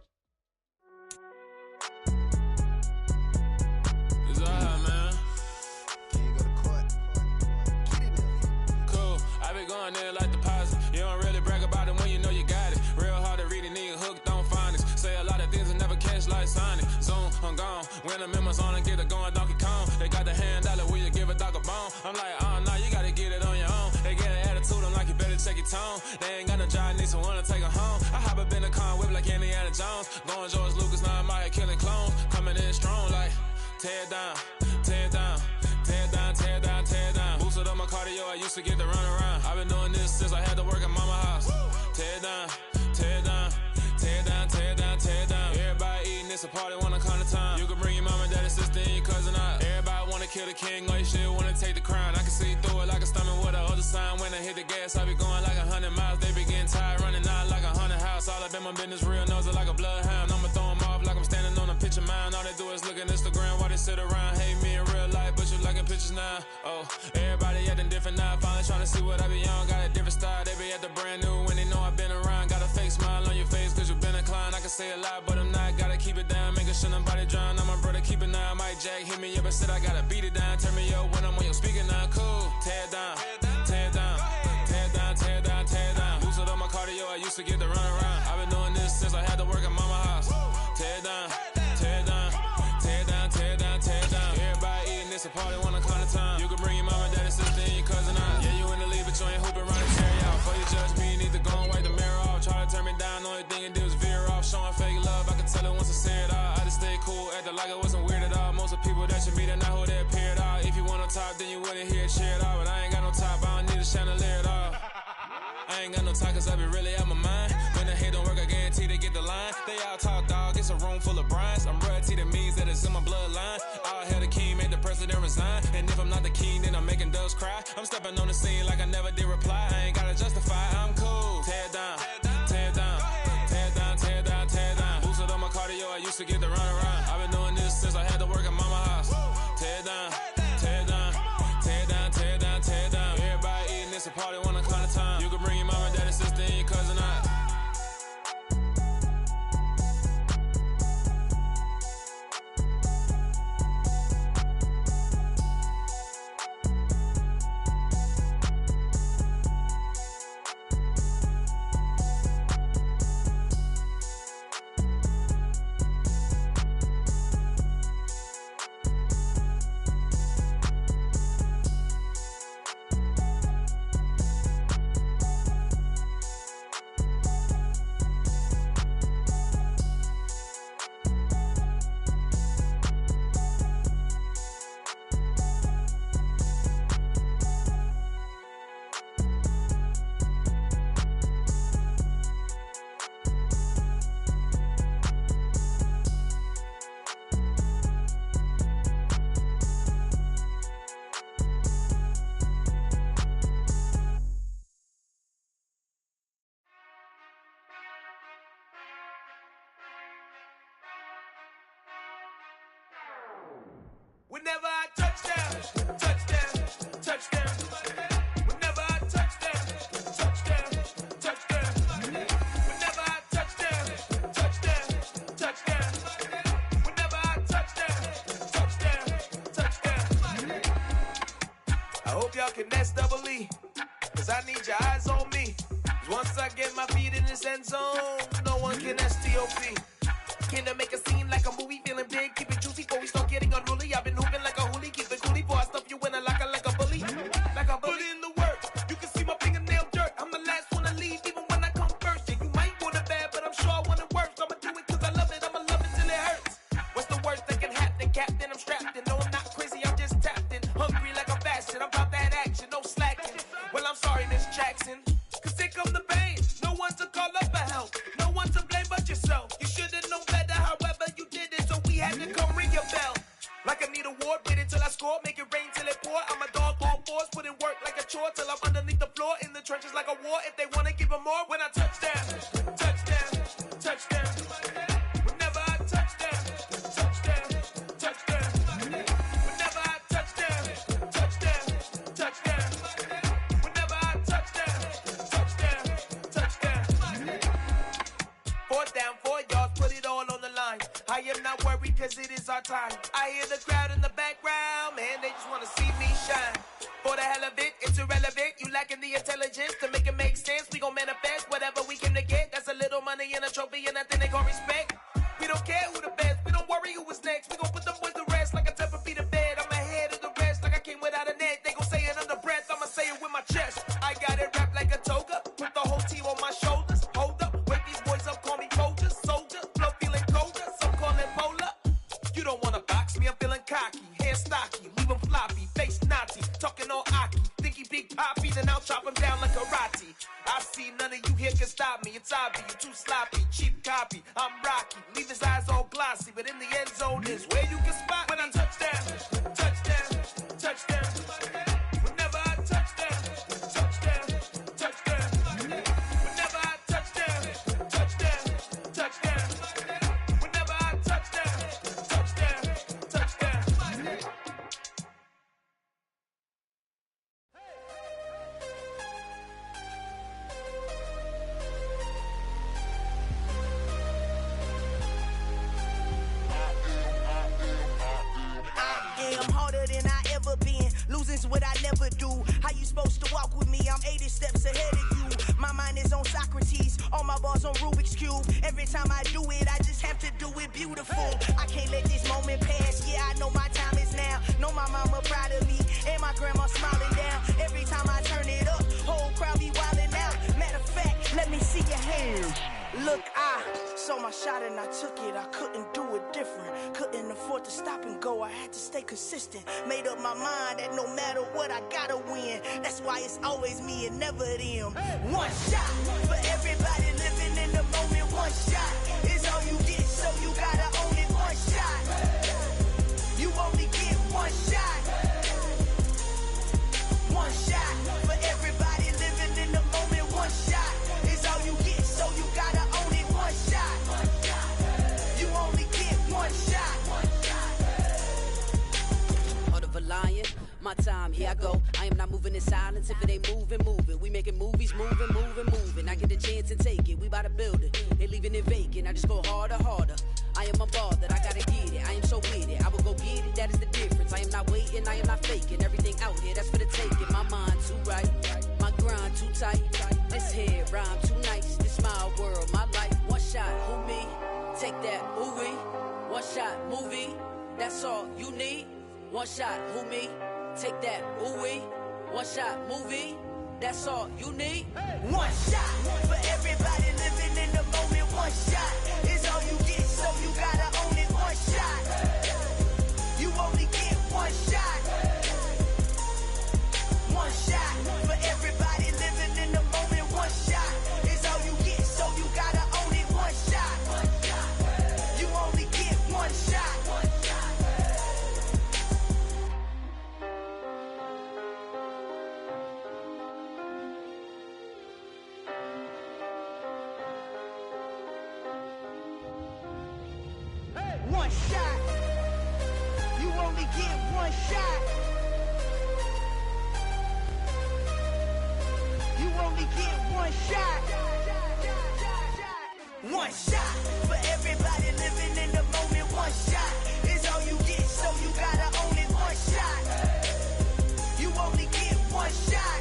When the members on and get it going Donkey Kong, they got the hand dollar, will you give a dog a bone? I'm like, oh no, you gotta get it on your own. They get an attitude, I'm like, you better check your tone. They ain't got no job, need someone to take her home. I hop up in the car, whip like Indiana Jones. Going George Lucas, now I'm out here killing clones. Coming in strong like, tear down, tear down, tear down, tear down, tear down. Boosted up my cardio, I used to get to run around. I've been doing this since I had to work at mama house. Tear down, tear down, tear down, tear down, tear down. Everybody eating, it's a party, wanna come to time. You can bring your mama, daddy, sister, and your cousin out. Everybody wanna kill the king, or you shit wanna take the crown. I can see through it like a stomach with a other sign. When I hit the gas, I be going like 100 miles. They be getting tired, running out like 100 house. All up in my business, real nose it like a bloodhound. I'ma throw 'em off like I'm standing on a picture mound. All they do is look at Instagram while they sit around. Hate me in real life, but you liking pictures now. Oh, everybody acting different now. Finally trying to see what I be on. Got a different style, they be at the brand new when they know I've been around. Got a fake smile on your face cause you been inclined. I can say a lot, but I'm not. Gotta keep it down, making sure nobody drown. I'm my brother, keep it now. Mike Jack hit me up and said I gotta beat it down. Turn me up when I'm on your speaker now. Cool, tear down, tear down, tear down, tear down, tear down. Boosted up my cardio, I used to get to run around. I've been doing this since I had to work at mama house. Tear down, tear down, tear down, tear down, tear down. Everybody eating, it's a party, wanna come to time. You can bring your mama, daddy, sister, and your cousin out. Yeah, you in the league, but you ain't hooping around and tear you out. Before you judge me, you need to go and wipe the mirror off. Try to turn me down, only thing you do is veer off. Showing fake love, I can tell it once I say it all. I just stay cool, acting like I wasn't weird at all. Most of the people that you meet are not who they appear at all. If you want on top, then you wouldn't hear it cheer at all. But I ain't got no top, I don't need a chandelier at all. I ain't got no time cause I be really out my mind. When the hate don't work, I guarantee they get the line. They all talk dog, it's a room full of brinds. I'm royalty, that means that it's in my bloodline. All hail the king, made the president resign. And if I'm not the king, then I'm making doves cry. I'm stepping on the scene like I never did reply. I ain't gotta justify, I'm cool. Tear down, tear down, tear down, tear down, tear down. Boosted up my cardio, I used to get to run around. I've been doing this since I had to work at mama house. Tear down, tear down, tear down, tear down, tear down. Everybody eating, it's a party, wanna come to time. You can bring your mama, daddy, sister, and your cousin out. Whenever I touchdown, touchdown, touchdown. Whenever I touchdown, touchdown, touchdown. Whenever I touchdown, touchdown, touchdown. Whenever I touchdown, touchdown, touchdown. I hope y'all can nest double E, cause I need your eyes on me. Once I get my feet in this end zone, no one can STOP. Can I make a scene like a movie, feeling big, keep it juicy before we start getting unruly. I've been hooping like a hoolie, keep it coolie before I stuff you in a locker like a bully. Like a bully. Put in the work, you can see my fingernail dirt. I'm the last one to leave, even when I come first. Yeah, you might want it bad, but I'm sure I want it worse. I'ma do it cause I love it, I'ma love it till it hurts. What's the worst that can happen, Captain? I'm strapped in, no I'm not crazy, I'm just tapped in. Hungry like a bastard, I'm about that action, no slacking. Well, I'm sorry, Miss Jackson, cause here come the pain. No one to call up for help, no one to blame but yourself. You should've known better, however you did it, so we had to come ring your bell. Like I need a award, wait until I score, make it rain till it pour. I'm a dog on fours, put in work like a chore till I'm underneath the floor, in the trenches like a war. If they wanna give them more, when I touchdown, touchdown, touchdown. Whenever I touchdown, touchdown, touchdown. Whenever I touchdown, touchdown, touchdown. Whenever I touchdown, touchdown, touchdown. 4th down, 4 yards, put it all on the line. I am not worried cause it is our time. I hear the crowd in the background, man, they just wanna see me shine. For the hell of it, it's irrelevant. You lacking the intelligence to make it make sense. We gon' manifest whatever we came to get. That's a little money and a trophy and nothing they gon' respect. We don't care who the best, we don't worry who was next. We gon' put them boys to rest like a Tempur-Pedic to bed. I'm ahead of the rest like I came without a net. They gon' say it under breath, I'ma say it with my chest. I got it wrapped like a toga, put the whole team on my shoulders. Hold up, wake these boys up, call me Folger, soldier. Flow feeling colder, some call it polar. You don't wanna box me, I'm feeling cocky. Hair stocky, leave him floppy, face naughty. Talking all aki, think he big poppy, then I'll chop him down like karate. I see none of you here can stop me. It's obvious, you too sloppy, cheap copy. I'm Rocky, leave his eyes all glossy, but in the end zone is where you can spot when I touchdown, touchdown, touchdown. Whenever I touchdown, touchdown, touchdown. Whenever I touchdown, touchdown, touchdown. Whenever I touchdown, touchdown, touchdown. I'm harder than I ever been. Losing's what I never do. How you supposed to walk with me? I'm 80 steps ahead of you. My mind is on Socrates. All my bars on Rubik's Cube. Every time I do it, I just have to do it beautiful. I can't let this moment pass. Yeah, I know my time is now. Know my mama proud of me. And my grandma smiling down. Every time I turn it up, whole crowd be wildin' out. Matter of fact, let me see your hands. Look, I saw my shot and I took it. I couldn't do it different. Couldn't afford to stop and go. I had to stay consistent. Made up my mind that no matter what, I gotta win. That's why it's always me and never them. One shot for everybody living in the moment. One shot is all you get, so you gotta own it. One shot. You only get one shot. One shot for everybody living in the moment. One shot is all you get, so you gotta own it. One shot. You only get one shot. Heart of a lion, my time, here I go. I am not moving in silence. If it ain't moving, moving. We making movies, moving, moving, moving. I get the chance to take it. We bout to build it. They leaving it vacant. I just go harder, harder. I am a ball that I gotta get it. I am so with it. I will go get it. That is the difference. I am not waiting. I am not faking. Everything out here, that's for the taking. My mind too right. My grind too tight. This head rhyme too nice. This my world, my life. One shot, who me? Take that, ooh wee. One shot, movie. That's all you need. One shot, who me? Take that, ooh wee. One shot, movie. That's all you need. One shot for everybody living in the moment. One shot is all you get, so you gotta own it. One shot. You only get one shot. One shot for everybody living in the moment. One shot is all you get, so you gotta own it. One shot. You only get one shot. One shot. You only get one shot. You only get one shot. One shot for everybody living in the moment. One shot is all you get, so you gotta own it. One shot. You only get one shot.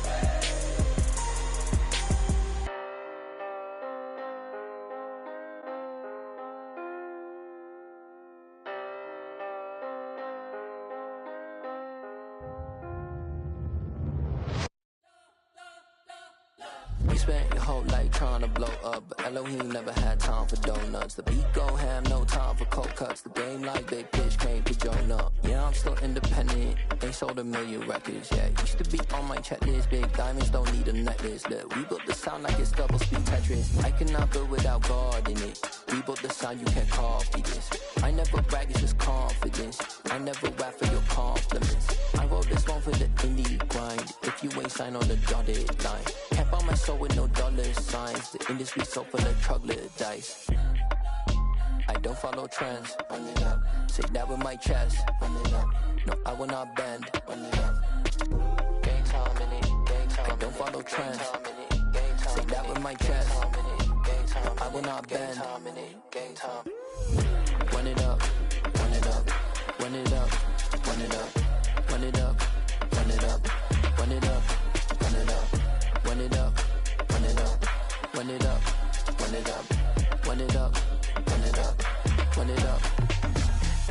You spent your whole life trying to blow up, but Elohim never had time for donuts. The beat gon' have no time for cold cuts. The game like Big Pitch came to join up. Yeah, I'm still independent, ain't sold a million records yet. Used to be on my checklist, big diamonds don't need a necklace. Look, we built the sound like it's double speed Tetris. I cannot build without God in it. We built the sound, you can't copy this. I never brag, it's just confidence. I never rap for your compliments. I wrote this one for the indie grind. If you ain't signed on the dotted line, can't buy my soul with no dollar signs. The industry so full of troglodytes. I don't follow trends. Run it up. Say that with my chest. Run it up. No, I will not bend. Run it up. Gang time in it. Gang time. I don't follow trends. Say that with my chest. I will not bend. Gang time. Run it up. Run it up. Run it up. Run it up. Run it up. Run it up. Run it up. Run it up. Run it up. Run it up. Run it up. Run it up. Run it up. Run it up. Run it up.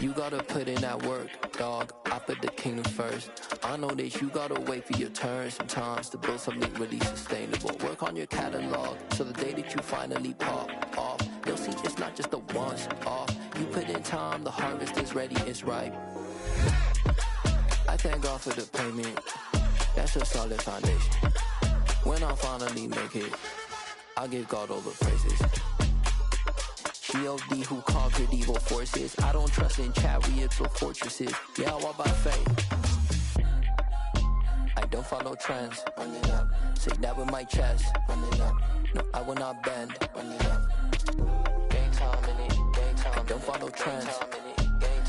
You gotta put in that work, dog. I put the kingdom first. I know that you gotta wait for your turn sometimes to build something really sustainable. Work on your catalog so the day that you finally pop off, you'll see it's not just a once off. You put in time, the harvest is ready, it's ripe. I thank God for the payment. That's a solid foundation. When I finally make it, I'll give God all the praises. G.O.D. who conquered evil forces. I don't trust in chariots or fortresses. Yeah, I walk by faith. I don't follow trends. Run it up. Say that with my chest. Run it up. No, I will not bend. Run it up. Gang time in it. Gang time. I don't follow trends.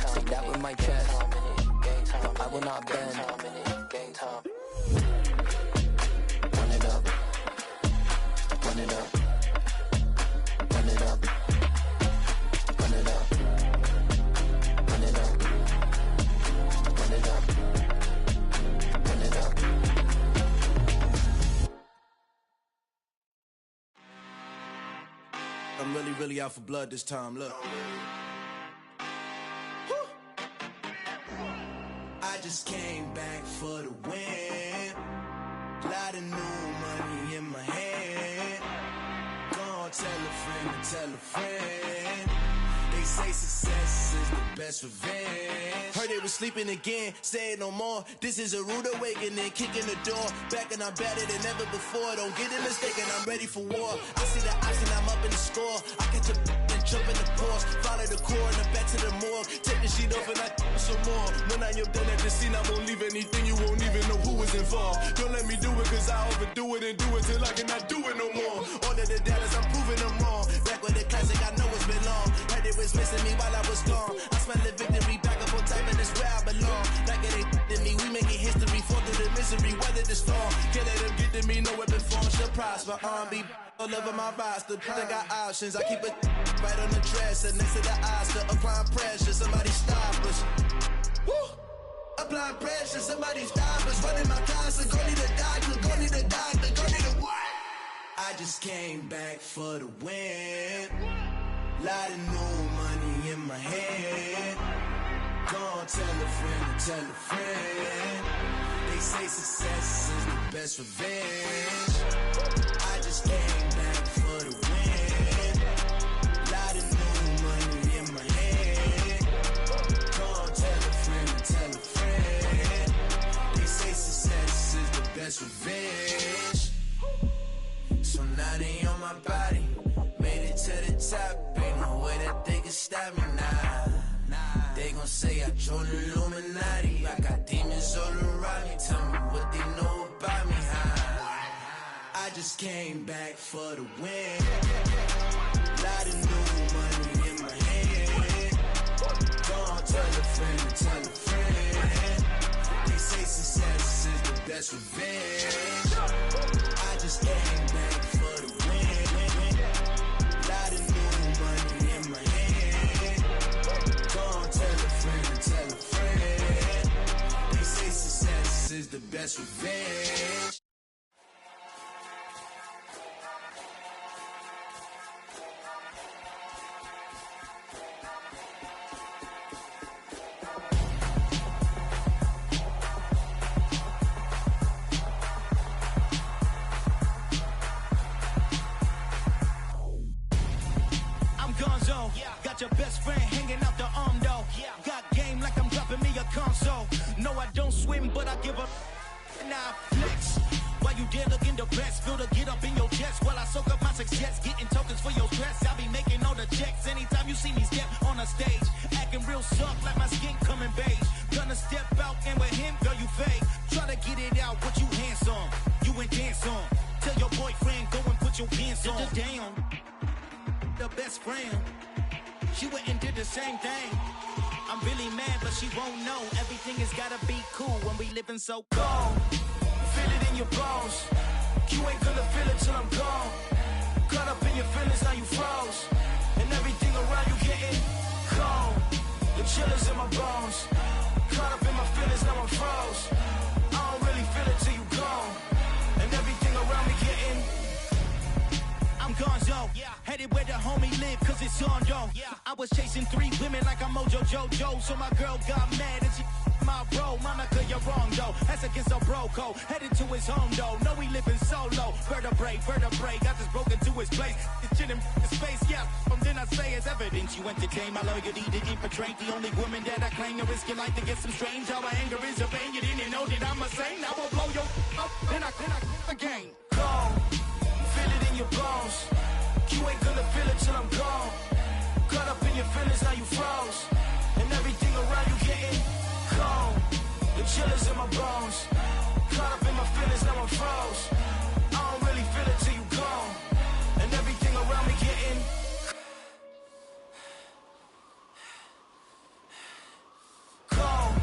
Say that with my chest. No, I will not bend. Gang time. Run it up. Run it up. Run it up. Run it up. Run it up. Run it up. Run it up. I'm really out for blood this time, look. Woo. I just came back for the win. Lot of new money in my hand. Gonna tell a friend to tell a friend. They say success is the best revenge. Heard they was sleeping again, say it no more. This is a rude awakening, kicking the door. Back and I'm better than ever before. Don't get it mistaken, I'm ready for war. I see the option, I'm up in the score. I catch a and jump in the Porsche. Follow the core and then back to the morgue. Take the sheet off and I some more. When I am done at the scene, I won't leave anything. You won't even know who was involved. Don't let me do it, cause I overdo it and do it till I cannot do it no more. All of the doubters, I'm proving them wrong. Back with the classic, I know it's been long. Heard it was missing me while I was gone. I smell the victory, back up on time, and it's where I belong. Like it ain't to me, we making history. Fall through the misery, weather the storm. Can't let them get to me, no weapon form should prosper. R&B all over my roster. I got options, I keep it right on the dresser. Next to the Oscar, applying pressure. Somebody stop us. Woo! Applying pressure, somebody stop us. Running my casa, go need a doctor, go need a doctor, go need a what? I just came back for the win. Lot of new money in my hand. Gonna tell a friend to tell a friend. They say success is the best revenge. I just came back for the win. Lot of new money in my hand. Gonna tell a friend to tell a friend. They say success is the best revenge. So now they on my body. Made it to the top. Ain't no way that they can stop me now. They gon' say I joined the Illuminati. I got demons all around me. Tell me what they know about me, huh? I just came back for the win. Lot of new money in my hand. Gonna tell a friend to tell a friend. best revenge. I just came back for the win. Lot of new money in my hand. Go on, tell a friend. They say success is the best revenge. Your best friend hanging out the arm though. Got game like I'm dropping me a console. No, I don't swim, but I give a now flex. While you there looking depressed, feel the get up in your chest while I soak up my success, getting tokens for your stress. I'll be making all the checks anytime you see me step on a stage, acting real soft like my skin coming beige. Gonna step out and with him, girl, you fake. Try to get it out, what you handsome, you ain't dance on. Tell your boyfriend go and put your pants on. Down, the best friend. She went and did the same thing. I'm really mad, but she won't know. Everything has gotta be cool when we living so cold. Feel it in your bones. You ain't gonna feel it till I'm gone. Caught up in your feelings, now you froze. And everything around you getting cold. The chillers in my bones. Caught up in my feelings, now I'm froze. I don't really feel it till you gone. And everything around me getting I'm gonzo, headed where the homie live, cause it's on though. I was chasing 3 women like I'm Mojo Jojo, so my girl got mad and she my bro. Monica, you're wrong though, that's against our bro code. Headed to his home though, know we living solo. Vertebrae, got this broken to his place. It's chillin' in space, from then I say it's evidence. You entertain my loyalty to infiltrate the only woman that I claim to risk your life to get some strange. How my anger is a pain, you didn't know that I'm a saint. I will blow your up, then I again. Go. Feel it in your bones. You ain't gonna feel it till I'm gone. Caught up in your feelings, now you froze. And everything around you getting cold. The chillers in my bones. Caught up in my feelings, now I'm froze. I don't really feel it till you gone. And everything around me getting cold.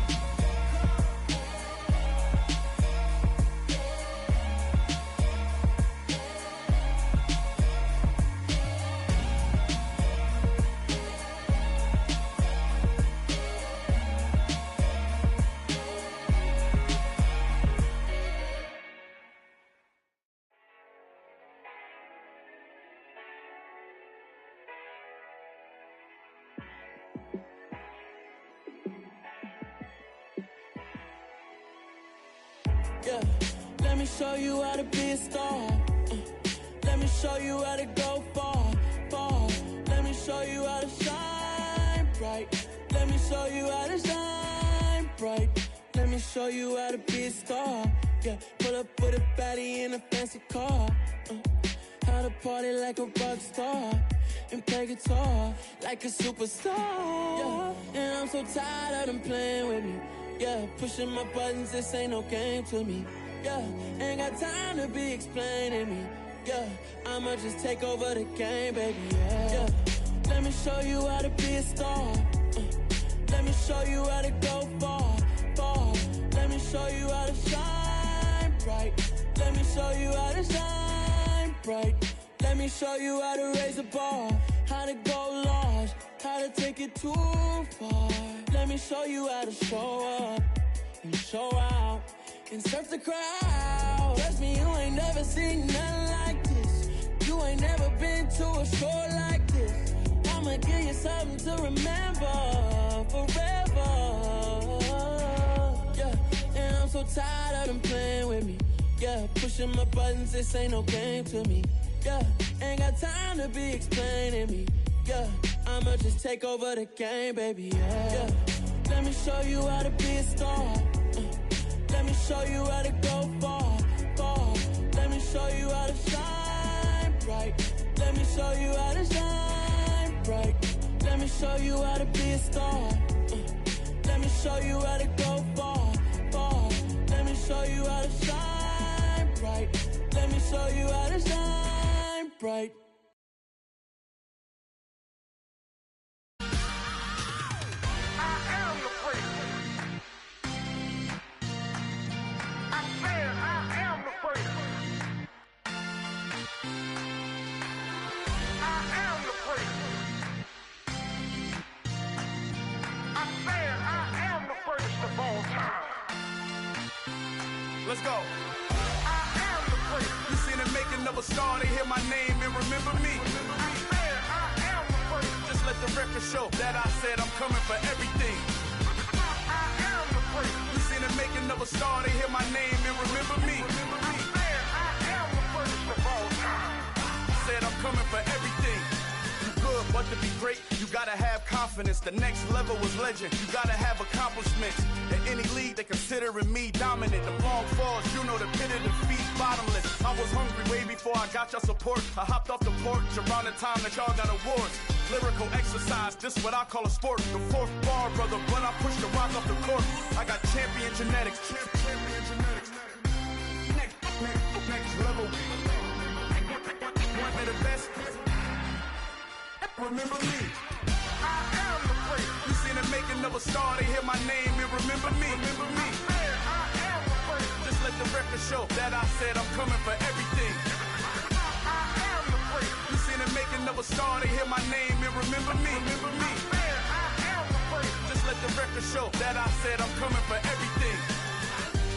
Yeah, let me show you how to be a star. Let me show you how to go far, far. Let me show you how to shine bright. Let me show you how to shine bright. Let me show you how to be a star. Yeah, pull up with a baddie in a fancy car. How to party like a rock star and play guitar like a superstar. Yeah, and I'm so tired of them playing with me. Yeah, pushing my buttons, this ain't no game to me. Yeah, ain't got time to be explaining me. Yeah, I'ma just take over the game, baby. Yeah, let me show you how to be a star. Let me show you how to go far, far. Let me show you how to shine bright. Let me show you how to shine bright. Let me show you how to raise the bar, how to go large, how to take it too far. Let me show you how to show up and show out and surf the crowd. Trust me, you ain't never seen nothing like this. You ain't never been to a show like this. I'ma give you something to remember forever. Yeah, and I'm so tired of them playing with me. Yeah, pushing my buttons, this ain't no game to me. Yeah, ain't got time to be explaining me. Yeah, I'ma just take over the game, baby. Yeah, let me show you how to be a star. Let me show you how to go far, far. Let me show you how to shine bright. Let me show you how to shine bright. Let me show you how to be a star. Let me show you how to go far, far. Let me show you how to shine bright. Let me show you how to shine bright. I am the prince. I stand another star, they hear my name and remember me. Just let the record show that I said I'm coming for everything. You seen them make another star, they hear my name and remember me. Said I'm coming for everything. You good, but to be great, you gotta have confidence. The next level was legend. You gotta have accomplishments. In any league, they considering me dominant. The long falls, you know the pit of defeat, bottomless. I was hungry way before I got your support. I hopped off the porch around the time that y'all got awards. Lyrical exercise, this what I call a sport. The fourth bar, brother, when I push the rock off the court. I got champion genetics. Champion genetics. Next level. One of the best. Remember me. I am the great. You seen them make another star, they hear my name and remember me. Remember me. I am the great. Just let the record show that I said I'm coming for everything. I am the great. You seen them make another star, they hear my name and remember me. Remember me. I am the great. Just let the record show that I said I'm coming for everything.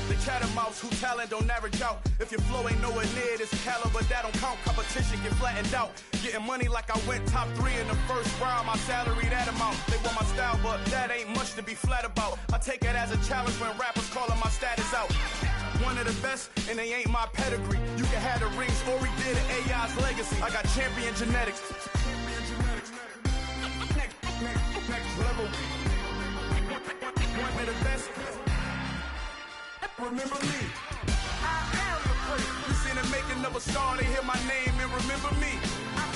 The chattermouths who talent don't average out. If your flow ain't nowhere near this caliber, that don't count. Competition get flattened out. Getting money like I went top 3 in the first round. My salary that amount. They want my style, but that ain't much to be flat about. I take it as a challenge when rappers calling my status out. One of the best, and they ain't my pedigree. You can have the rings, or we did it, AI's legacy. I got champion genetics. Next level. One of the best. Remember me. I am the great. You seen them make another star, they hear my name and remember me. I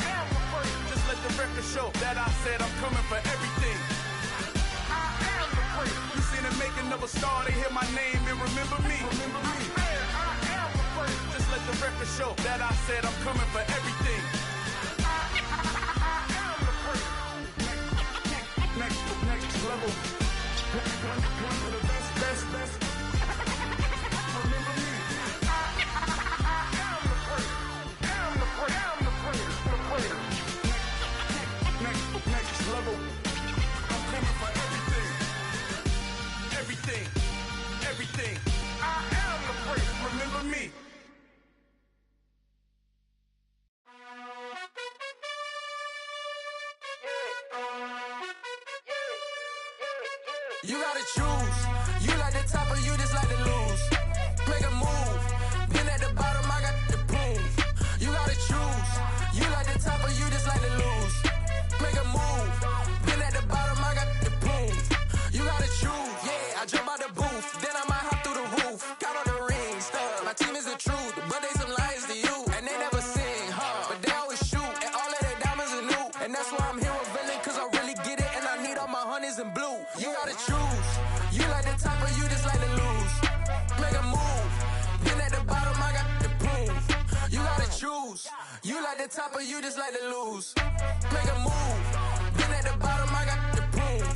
am the great. Just let the record show that I said I'm coming for everything. I am the great. You seen them make another star, they hear my name and remember me. Remember me. I am the great. Just let the record show that I said I'm coming for everything. I am the great. Next level. One of the best. Next level. I'm coming for everything. Everything. I am the great. Remember me. You gotta choose. You like the top or you just like to lose. Make a move. Been at the bottom, I got the proof. You gotta choose. You like the top or you just like to lose. Make a move. Been at the bottom, I got the proof. You gotta choose. Yeah, I jump out the booth. Then I might hop through the roof. Count on the rings. My team is the truth, but they some liars to you. And they never sing, but they always shoot. And all of their diamonds are new. And that's why I'm here with villain, cause I really get it. And I need all my honeys in blue. You gotta choose. You like the top or you just like to lose. Make a move. Been at the bottom, I got the proof. You gotta choose. You like the top or you just like to lose. Make a move. Been at the bottom, I got the proof.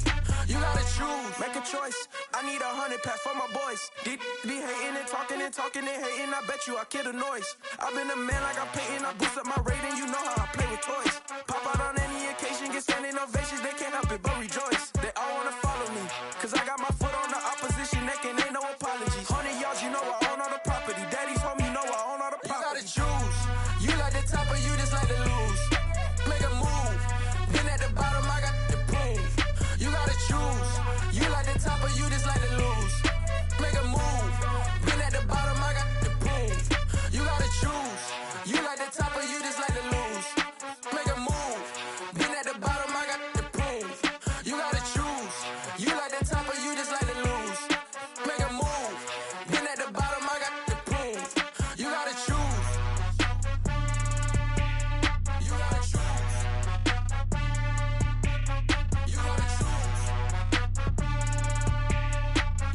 You gotta choose. Make a choice. I need 100 pack for my boys. Be hating and talking and hating. I bet you I kill the noise. I've been a man like I'm Peyton. I boost up my rating. You know how I play with toys. Pop out on any occasion, get standing ovations. They can't help it but rejoice. They all wanna follow me, cause I got my foot on the opposition neck and ain't no apologies. 100 yards, you know I own all the property. Daddy's home, you know I own all the property. You gotta choose. You like the top or you just like to lose. Make a move. Been at the bottom, I got the proof. You gotta choose. You like the top or you just like to lose. Make a move. Been at the bottom, I got the proof. You gotta choose. You like the top or you just like to lose. Make a move. Been at the bottom, I got the proof. You gotta choose. You like the top or you just like to lose. Make a move. Been at the bottom, I got the proof. You gotta choose. You gotta choose. You gotta choose.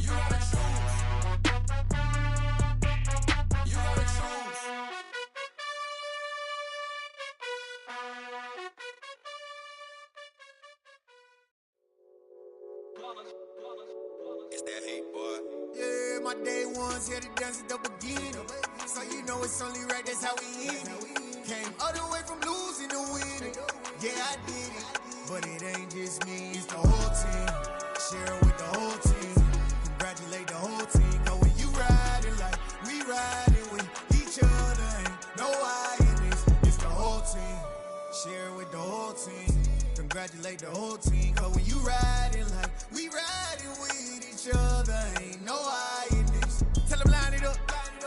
You gotta choose. You gotta choose. It's that hate, boy. Yeah, my day ones here to dance at the beginning. So you know it's only right, that's how we eat it. Came all the way from losing to winning. Yeah, I did it. But it ain't just me, it's the whole team. Share it with the whole team. Congratulate the whole team. Know when you riding like we riding with each other. Ain't team. Congratulate the whole team. Cause when you riding like we riding with each other, ain't no hiding this. Tell them line it up.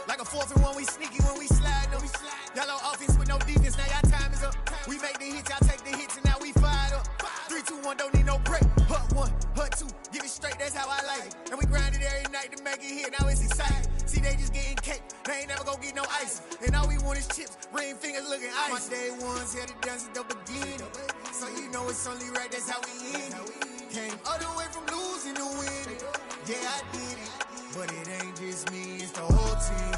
Like a 4th and 1, we sneaky when we slide them. Y'all on offense with no defense, now y'all time is up. We make the hits, y'all take the hits, and now we fired up. 3, 2, 1, don't need no break. Hut 1, hut 2, give it straight, that's how I like it. And we grind it every night to make it hit, now it's exciting. See, they just getting cake, they ain't never gonna get no ice. And all we want is chips, ring fingers looking ice. My day ones had to dance at the beginning. So you know it's only right, that's how we end. Came all the way from losing to winning. Yeah, I did it. But it ain't just me, it's the whole team.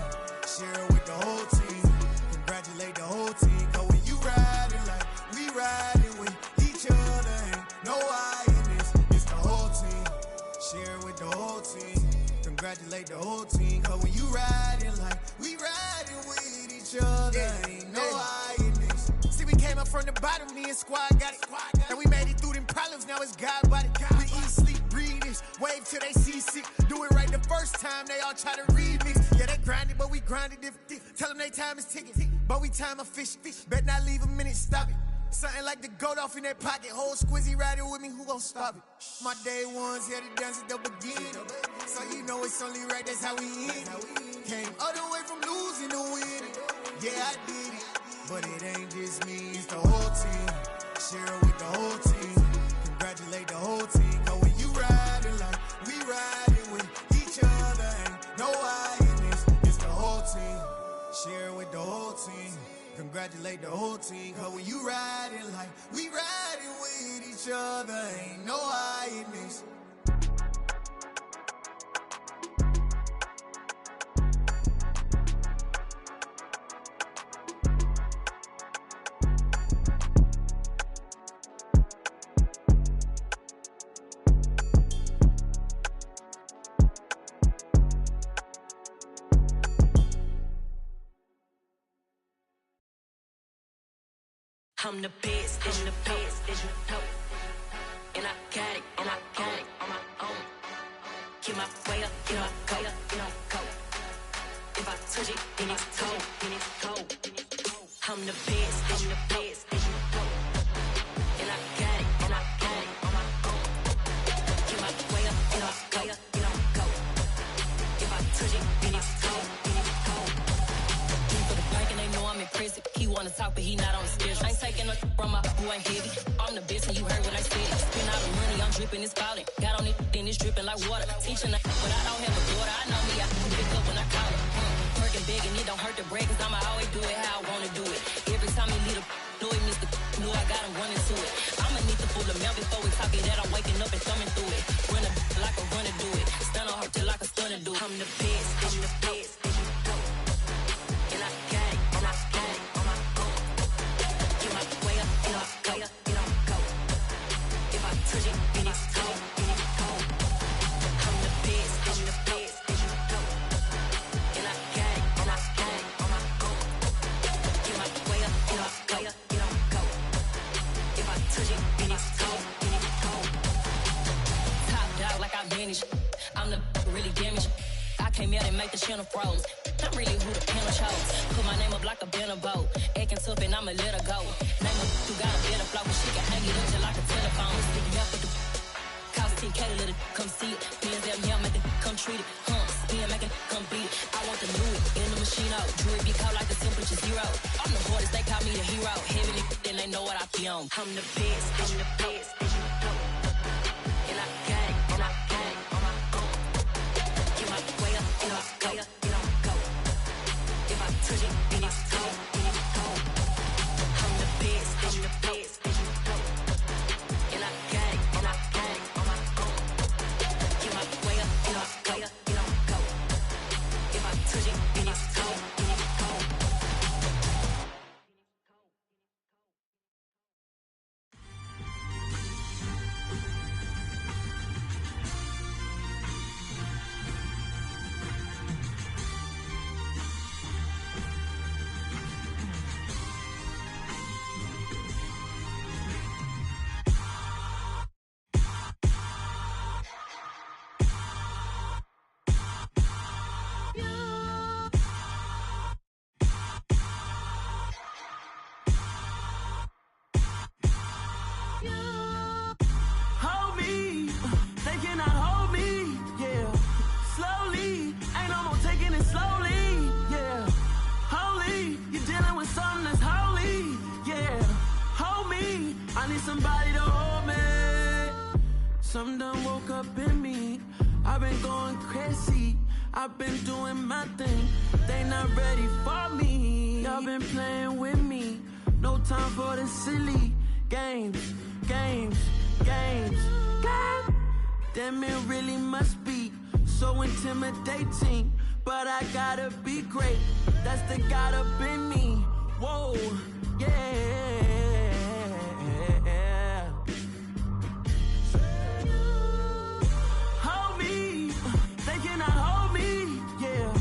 Share it with the whole team. Congratulate the whole team. Cause when you riding like we riding with each other, ain't no hiding. It's the whole team. Share it with the whole team. Congratulate the whole team. Cause when you riding like we riding with each other, ain't no hiding. See, we came up from the bottom, me and squad got it. And we made it through them problems, now it's God body. We eat, sleep, breathe this, wave till they see sick. Do it right the first time, they all try to remix. Yeah, they grinded, but we grinded different. Tell them they time is ticking, but we time a fish. Bet not leave a minute, stop it. Something like the goat off in that pocket. Whole squizzy riding with me, who gon' stop it? My day ones had to dance at the beginning. So you know it's only right, that's how we end. Came all the way from losing to winning. Yeah, I did it. But it ain't just me, it's the whole team. Share it with the whole team. Congratulate the whole team. Cause when you riding like we riding with each other, ain't no hiding. It's the whole team. Share it with the whole team. Congratulate the whole team. Cause when you riding like we riding with each other, ain't no hiding. I'm the best, I'm the best, as you know. And I got it, and I got it on my own. Get my way up, get my go, get my go. If I touch it, then it's cold, then it's cold. I'm the best, I'm the best, as you know. And I got it, and I got it on my own. Get my way up, get my go, get my go. If I touch it, then it's cold, then it's cold. For the bike and they know I'm impressive. He wanna talk, but he not on the schedule. I ain't taking no from my boy ain't heavy. I'm the best and you heard what I said. Spend all the money, I'm dripping, it's falling. Got on it, then it's dripping like water. Teaching that, but I don't have a daughter. I know me, I can pick up when I call her. Working big and it don't hurt to break, cause I'ma always do it how I wanna do it. Every time he lead a know he missed the know I got him running to it. I'ma need to pull the mail before we talk it that I'm waking up and thumbing through it. Run a like a runner do it. Stun on her till like a stunner do it. I'm the best, I'm the best. And I got it, and I got it on my own. Get my way up, get my go, get my go. If I touch it, then it's cold, then it's cold. I'm the best, I'm the best, as you know. And I got it, and I got it on my own. Get my way up, get my go, get my go. If I touch it, then it's cold, then it's cold. Top dog like I vanished. I'm the really damaged. I came out and make the channel froze. I'm really who the panel chose. Put my name up like a banner boat. Acting tough and I'ma let her go. Name her who got a better flow. She can hang it up just like a telephone. Stick up with the cost 10K to let it come see it. Bands out here, make it come treat it. Spin, make it come beat it. I want the new it in the machine out. Jewelry be cold like the temperature 0. I'm the hardest, they call me the hero. Heaven it, then they know what I be on. I'm the best, I'm the best, as you know. And I got it, and I got it on my own. Get my way up, get my go, get my go. If I touch it, then it's cold, then it's cold. I'm the best, I'm the best, as you know. And I got it, and I got it on my own. Get my way up, get my go, get my go. If I touch it, then it's cold, then it's cold. need somebody to hold me. Something done woke up in me. I've been going crazy. I've been doing my thing. They not ready for me. Y'all been playing with me. No time for the silly games. Damn, it really must be so intimidating. But I gotta be great. That's the God up in me. Whoa, yeah. Hold me. They cannot hold me. Yeah.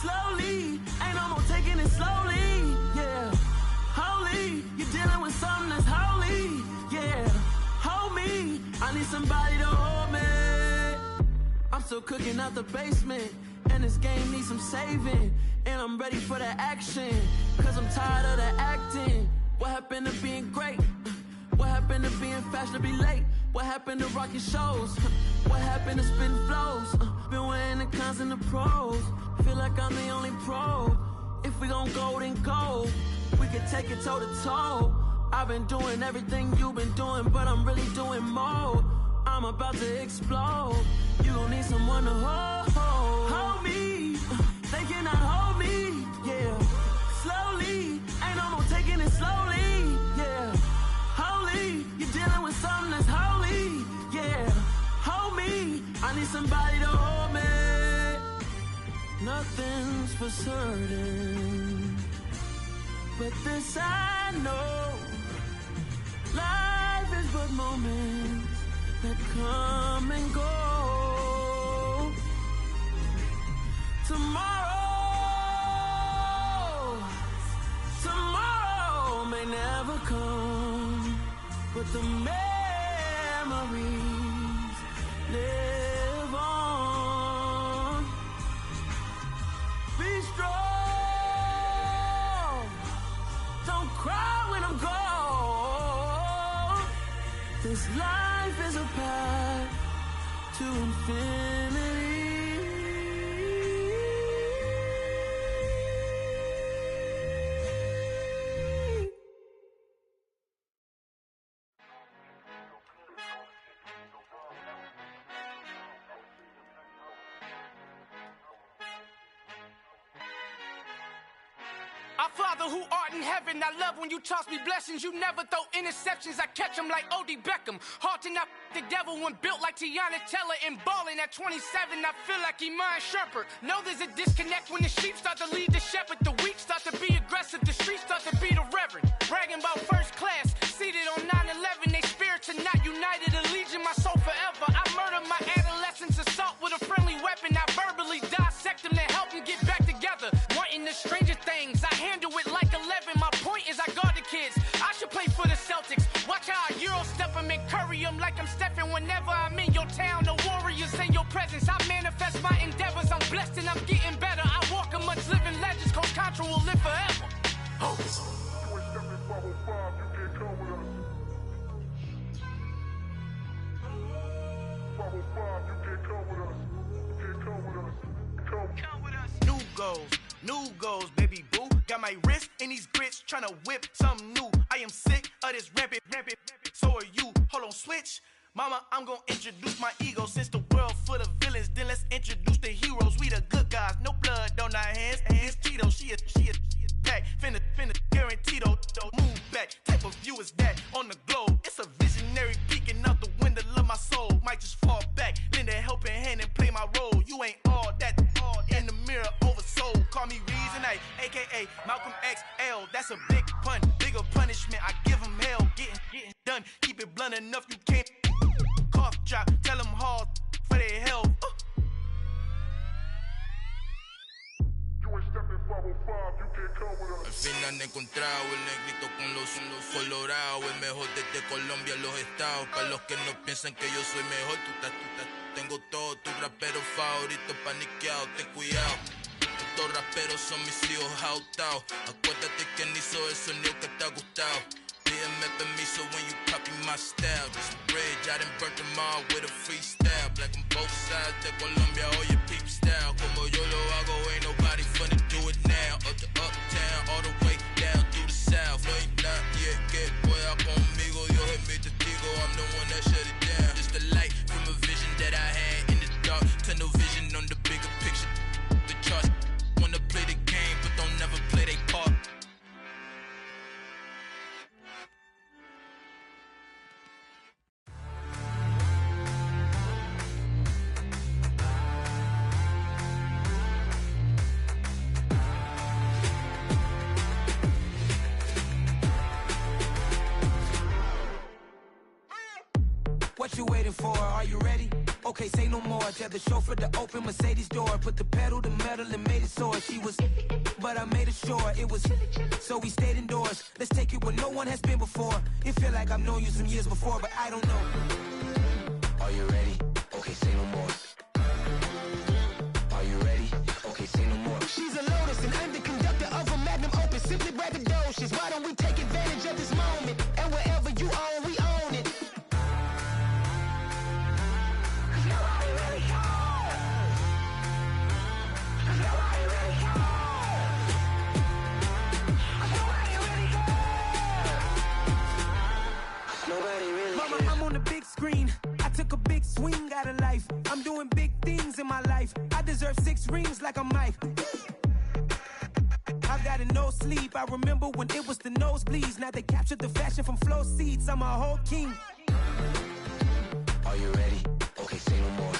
Slowly. Ain't no more taking it slowly. Yeah. Holy. You're dealing with something that's holy. Yeah. Hold me. I need somebody to hold me. I'm still cooking out the basement. And this game needs some saving. And I'm ready for the action. Cause I'm tired of the acting. What happened to being great? What happened to being fashionably late? What happened to rocking shows? What happened to spitting flows? Been weighing the cons and the pros. Feel like I'm the only pro. If we gon' go, then go. We can take it toe to toe. I've been doing everything you've been doing, but I'm really doing more. I'm about to explode. You gon' need someone to hold me. They cannot hold me. Yeah. Slowly. Ain't no more taking it slowly. Yeah. Holy. You're dealing with something that's holy. Yeah. Hold me. I need somebody to hold me. Nothing's for certain, but this I know. Life is but moments that come and go. Tomorrow may never come, but the memories live on. Be strong, don't cry when I'm gone. This life is a path to infinity. Our Father who art in heaven, I love when you toss me blessings. You never throw interceptions, I catch them like O.D. Beckham. Hard to not the devil when built like Tiana Teller and balling at 27. I feel like Iman Shumpert. Know there's a disconnect when the sheep start to lead the shepherd. The weak start to be aggressive, the streets start to be the reverend. Bragging about first class, seated on 9/11. They spirits are not united, allegiance my soul forever. I murdered my adolescence, assault with a friendly weapon. I verbally dissect them to help them get back together. Wanting the stranger things, I handle it like 11. My point is I guard the kids. I should play for the Celtics. Watch how I Euro step them and curry them like I'm stepping. Whenever I'm in your town, the Warriors in your presence. I manifest my endeavors. I'm blessed and I'm getting better. I walk amongst living legends. Coach Contra will live forever. Oh. New goals, baby boo. Got my wrist in these grits, tryna whip something new. I am sick of this rampant. So are you. Hold on, switch. Mama, I'm gonna introduce my ego. Since the world full of villains, then let's introduce the heroes. We the good guys, no blood on our hands. Hands Tito, she a pack. Finna guarantee though. Move back. Type of view is that on the globe? It's a visionary peeking out the window of my soul. Might just fall back, lend a helping hand and play my role. You ain't all that in the mirror oversold. Call me Reason A, aka Malcolm XL. That's a big pun, bigger punishment. I give him hell, getting done. Keep it blunt enough, you can't cough drop. Tell them hard for their health. Al fin han encontrado el negrito con los colorados, el mejor desde Colombia, los estados. Para los que no piensan que yo soy mejor, tengo todo, tu rapero favorito paniqueado, ten cuidado. Estos raperos son mis hijos jautados. Acuérdate que ni hizo el sonido que te ha gustado. Pídeme permiso when you copy my style. This bridge, I done burnt them all with a freestyle. Black on both sides de Colombia, oye peep style. Como yo lo hago, ain't nobody finna do it now. Up to uptown, all the way down through the south. No hay nadie que pueda conmigo, Dios es mi What you waiting for? Are you ready? Okay, say no more. Tell the chauffeur to open Mercedes door. Put the pedal to metal and made it soar. She was, but I made it sure it was. So we stayed indoors. Let's take it where no one has been before. It feel like I've known you some years before, but I don't know. Are you ready? Okay, say no more. Are you ready? Okay, say no more. She's a Lotus and I'm the conductor of a magnum opus. Simply braggadocious. Why don't we take advantage of this moment? And wherever you own, we own it. Mama, I'm on the big screen. I took a big swing out of life. I'm doing big things in my life. I deserve 6 rings like I'm Mike. I've got no sleep. I remember when it was the nosebleeds. Now they captured the fashion from flow seats. I'm a whole king. Are you ready? Okay, say no more.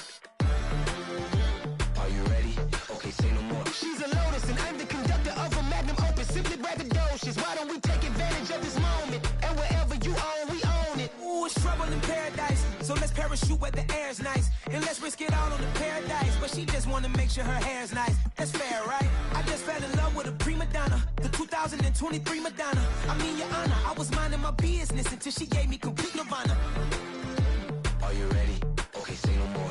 Are you ready? Okay, say no more. She's a Lotus and I'm the conductor of a magnum opus. Simply braggadocious. Why don't we take advantage of this moment? And wherever you own, we own it. Ooh, it's trouble in paradise. So let's parachute where the air's nice. And let's risk it all on the paradise. But she just wanna make sure her hair's nice. That's fair, right? I just fell in love with a prima donna. The 2023 Madonna. I mean, your honor, I was minding my business until she gave me complete nirvana. Are you ready? Okay, say no more.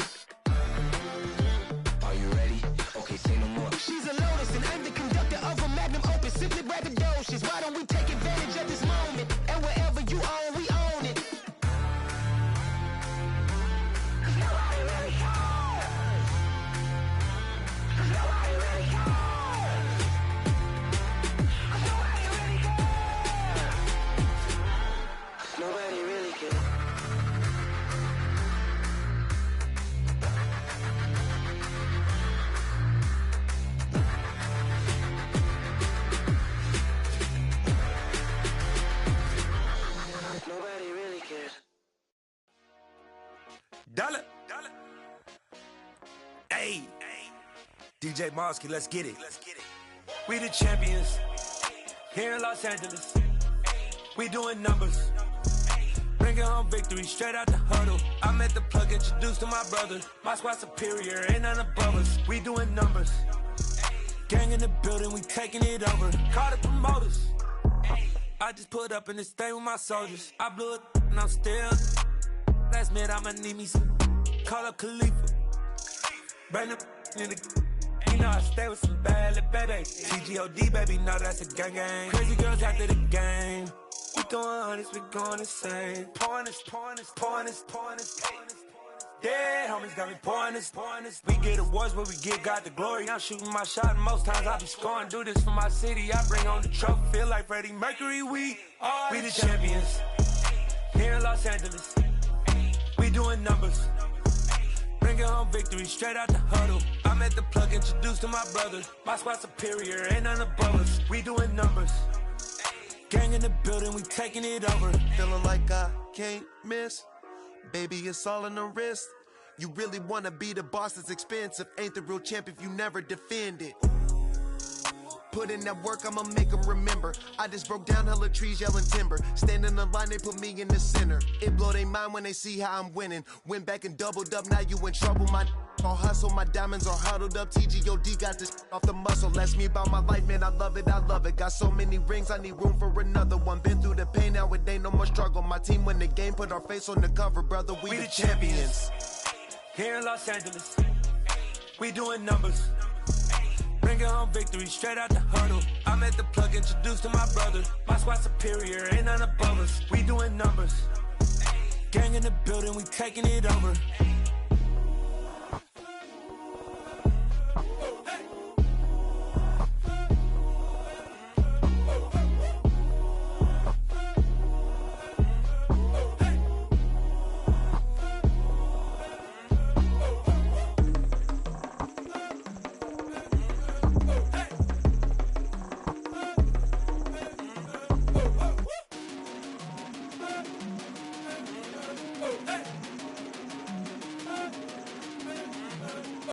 Are you ready? Okay, say no more. She's a Lotus and I'm the conductor of a magnum opus. Simply braggadocious. Why don't we take advantage of this moment? And wherever you own, we own it. Nobody really cares. Nobody really cares. Dollar. Hey. DJ Mosky, let's get it. We the champions here in Los Angeles. We doing numbers. Bringing home victory straight out the huddle. I'm at the plug, introduced to my brother. My squad superior, ain't none above us. We doing numbers. Gang in the building, we taking it over. Call the promoters. I just put up in this thing with my soldiers. I blew it and I'm still. Last minute I'ma need me some. Call up Khalifa. Bring them in the. You know I stay with some bad little baby. TGOD baby, know that's a gang gang. Crazy girls after the game. We throwing hundreds, we going insane. Pouring this. Yeah, homies got me pouring this. We get awards, but we give God the glory. I'm shooting my shot, and most times I be scoring. Do this for my city, I bring on the trophy. Feel like Freddie Mercury, we the champions. Here in Los Angeles, we doing numbers. Bringing home victory straight out the huddle. I'm at the plug, introduced to my brother. My squad superior, ain't none above us. We doing numbers. Gang in the building, we taking it over. Feeling like I can't miss. Baby, it's all in the wrist. You really wanna be the boss, it's expensive. Ain't the real champ if you never defend it. Put in that work, I'ma make them remember. I just broke down hella trees, yelling timber. Stand in the line, they put me in the center. It blow they mind when they see how I'm winning. Went back and doubled up, now you in trouble. My all hustle, my diamonds are huddled up. TGOD got this off the muscle. Ask me about my life, man, I love it. Got so many rings, I need room for another one. Been through the pain, now it ain't no more struggle. My team win the game, put our face on the cover, brother. We the champions. Here in Los Angeles, we doing numbers. Bringing home victory straight out the huddle. I'm at the plug, introduced to my brother. My squad superior, ain't none above us. We doing numbers. Gang in the building, we taking it over.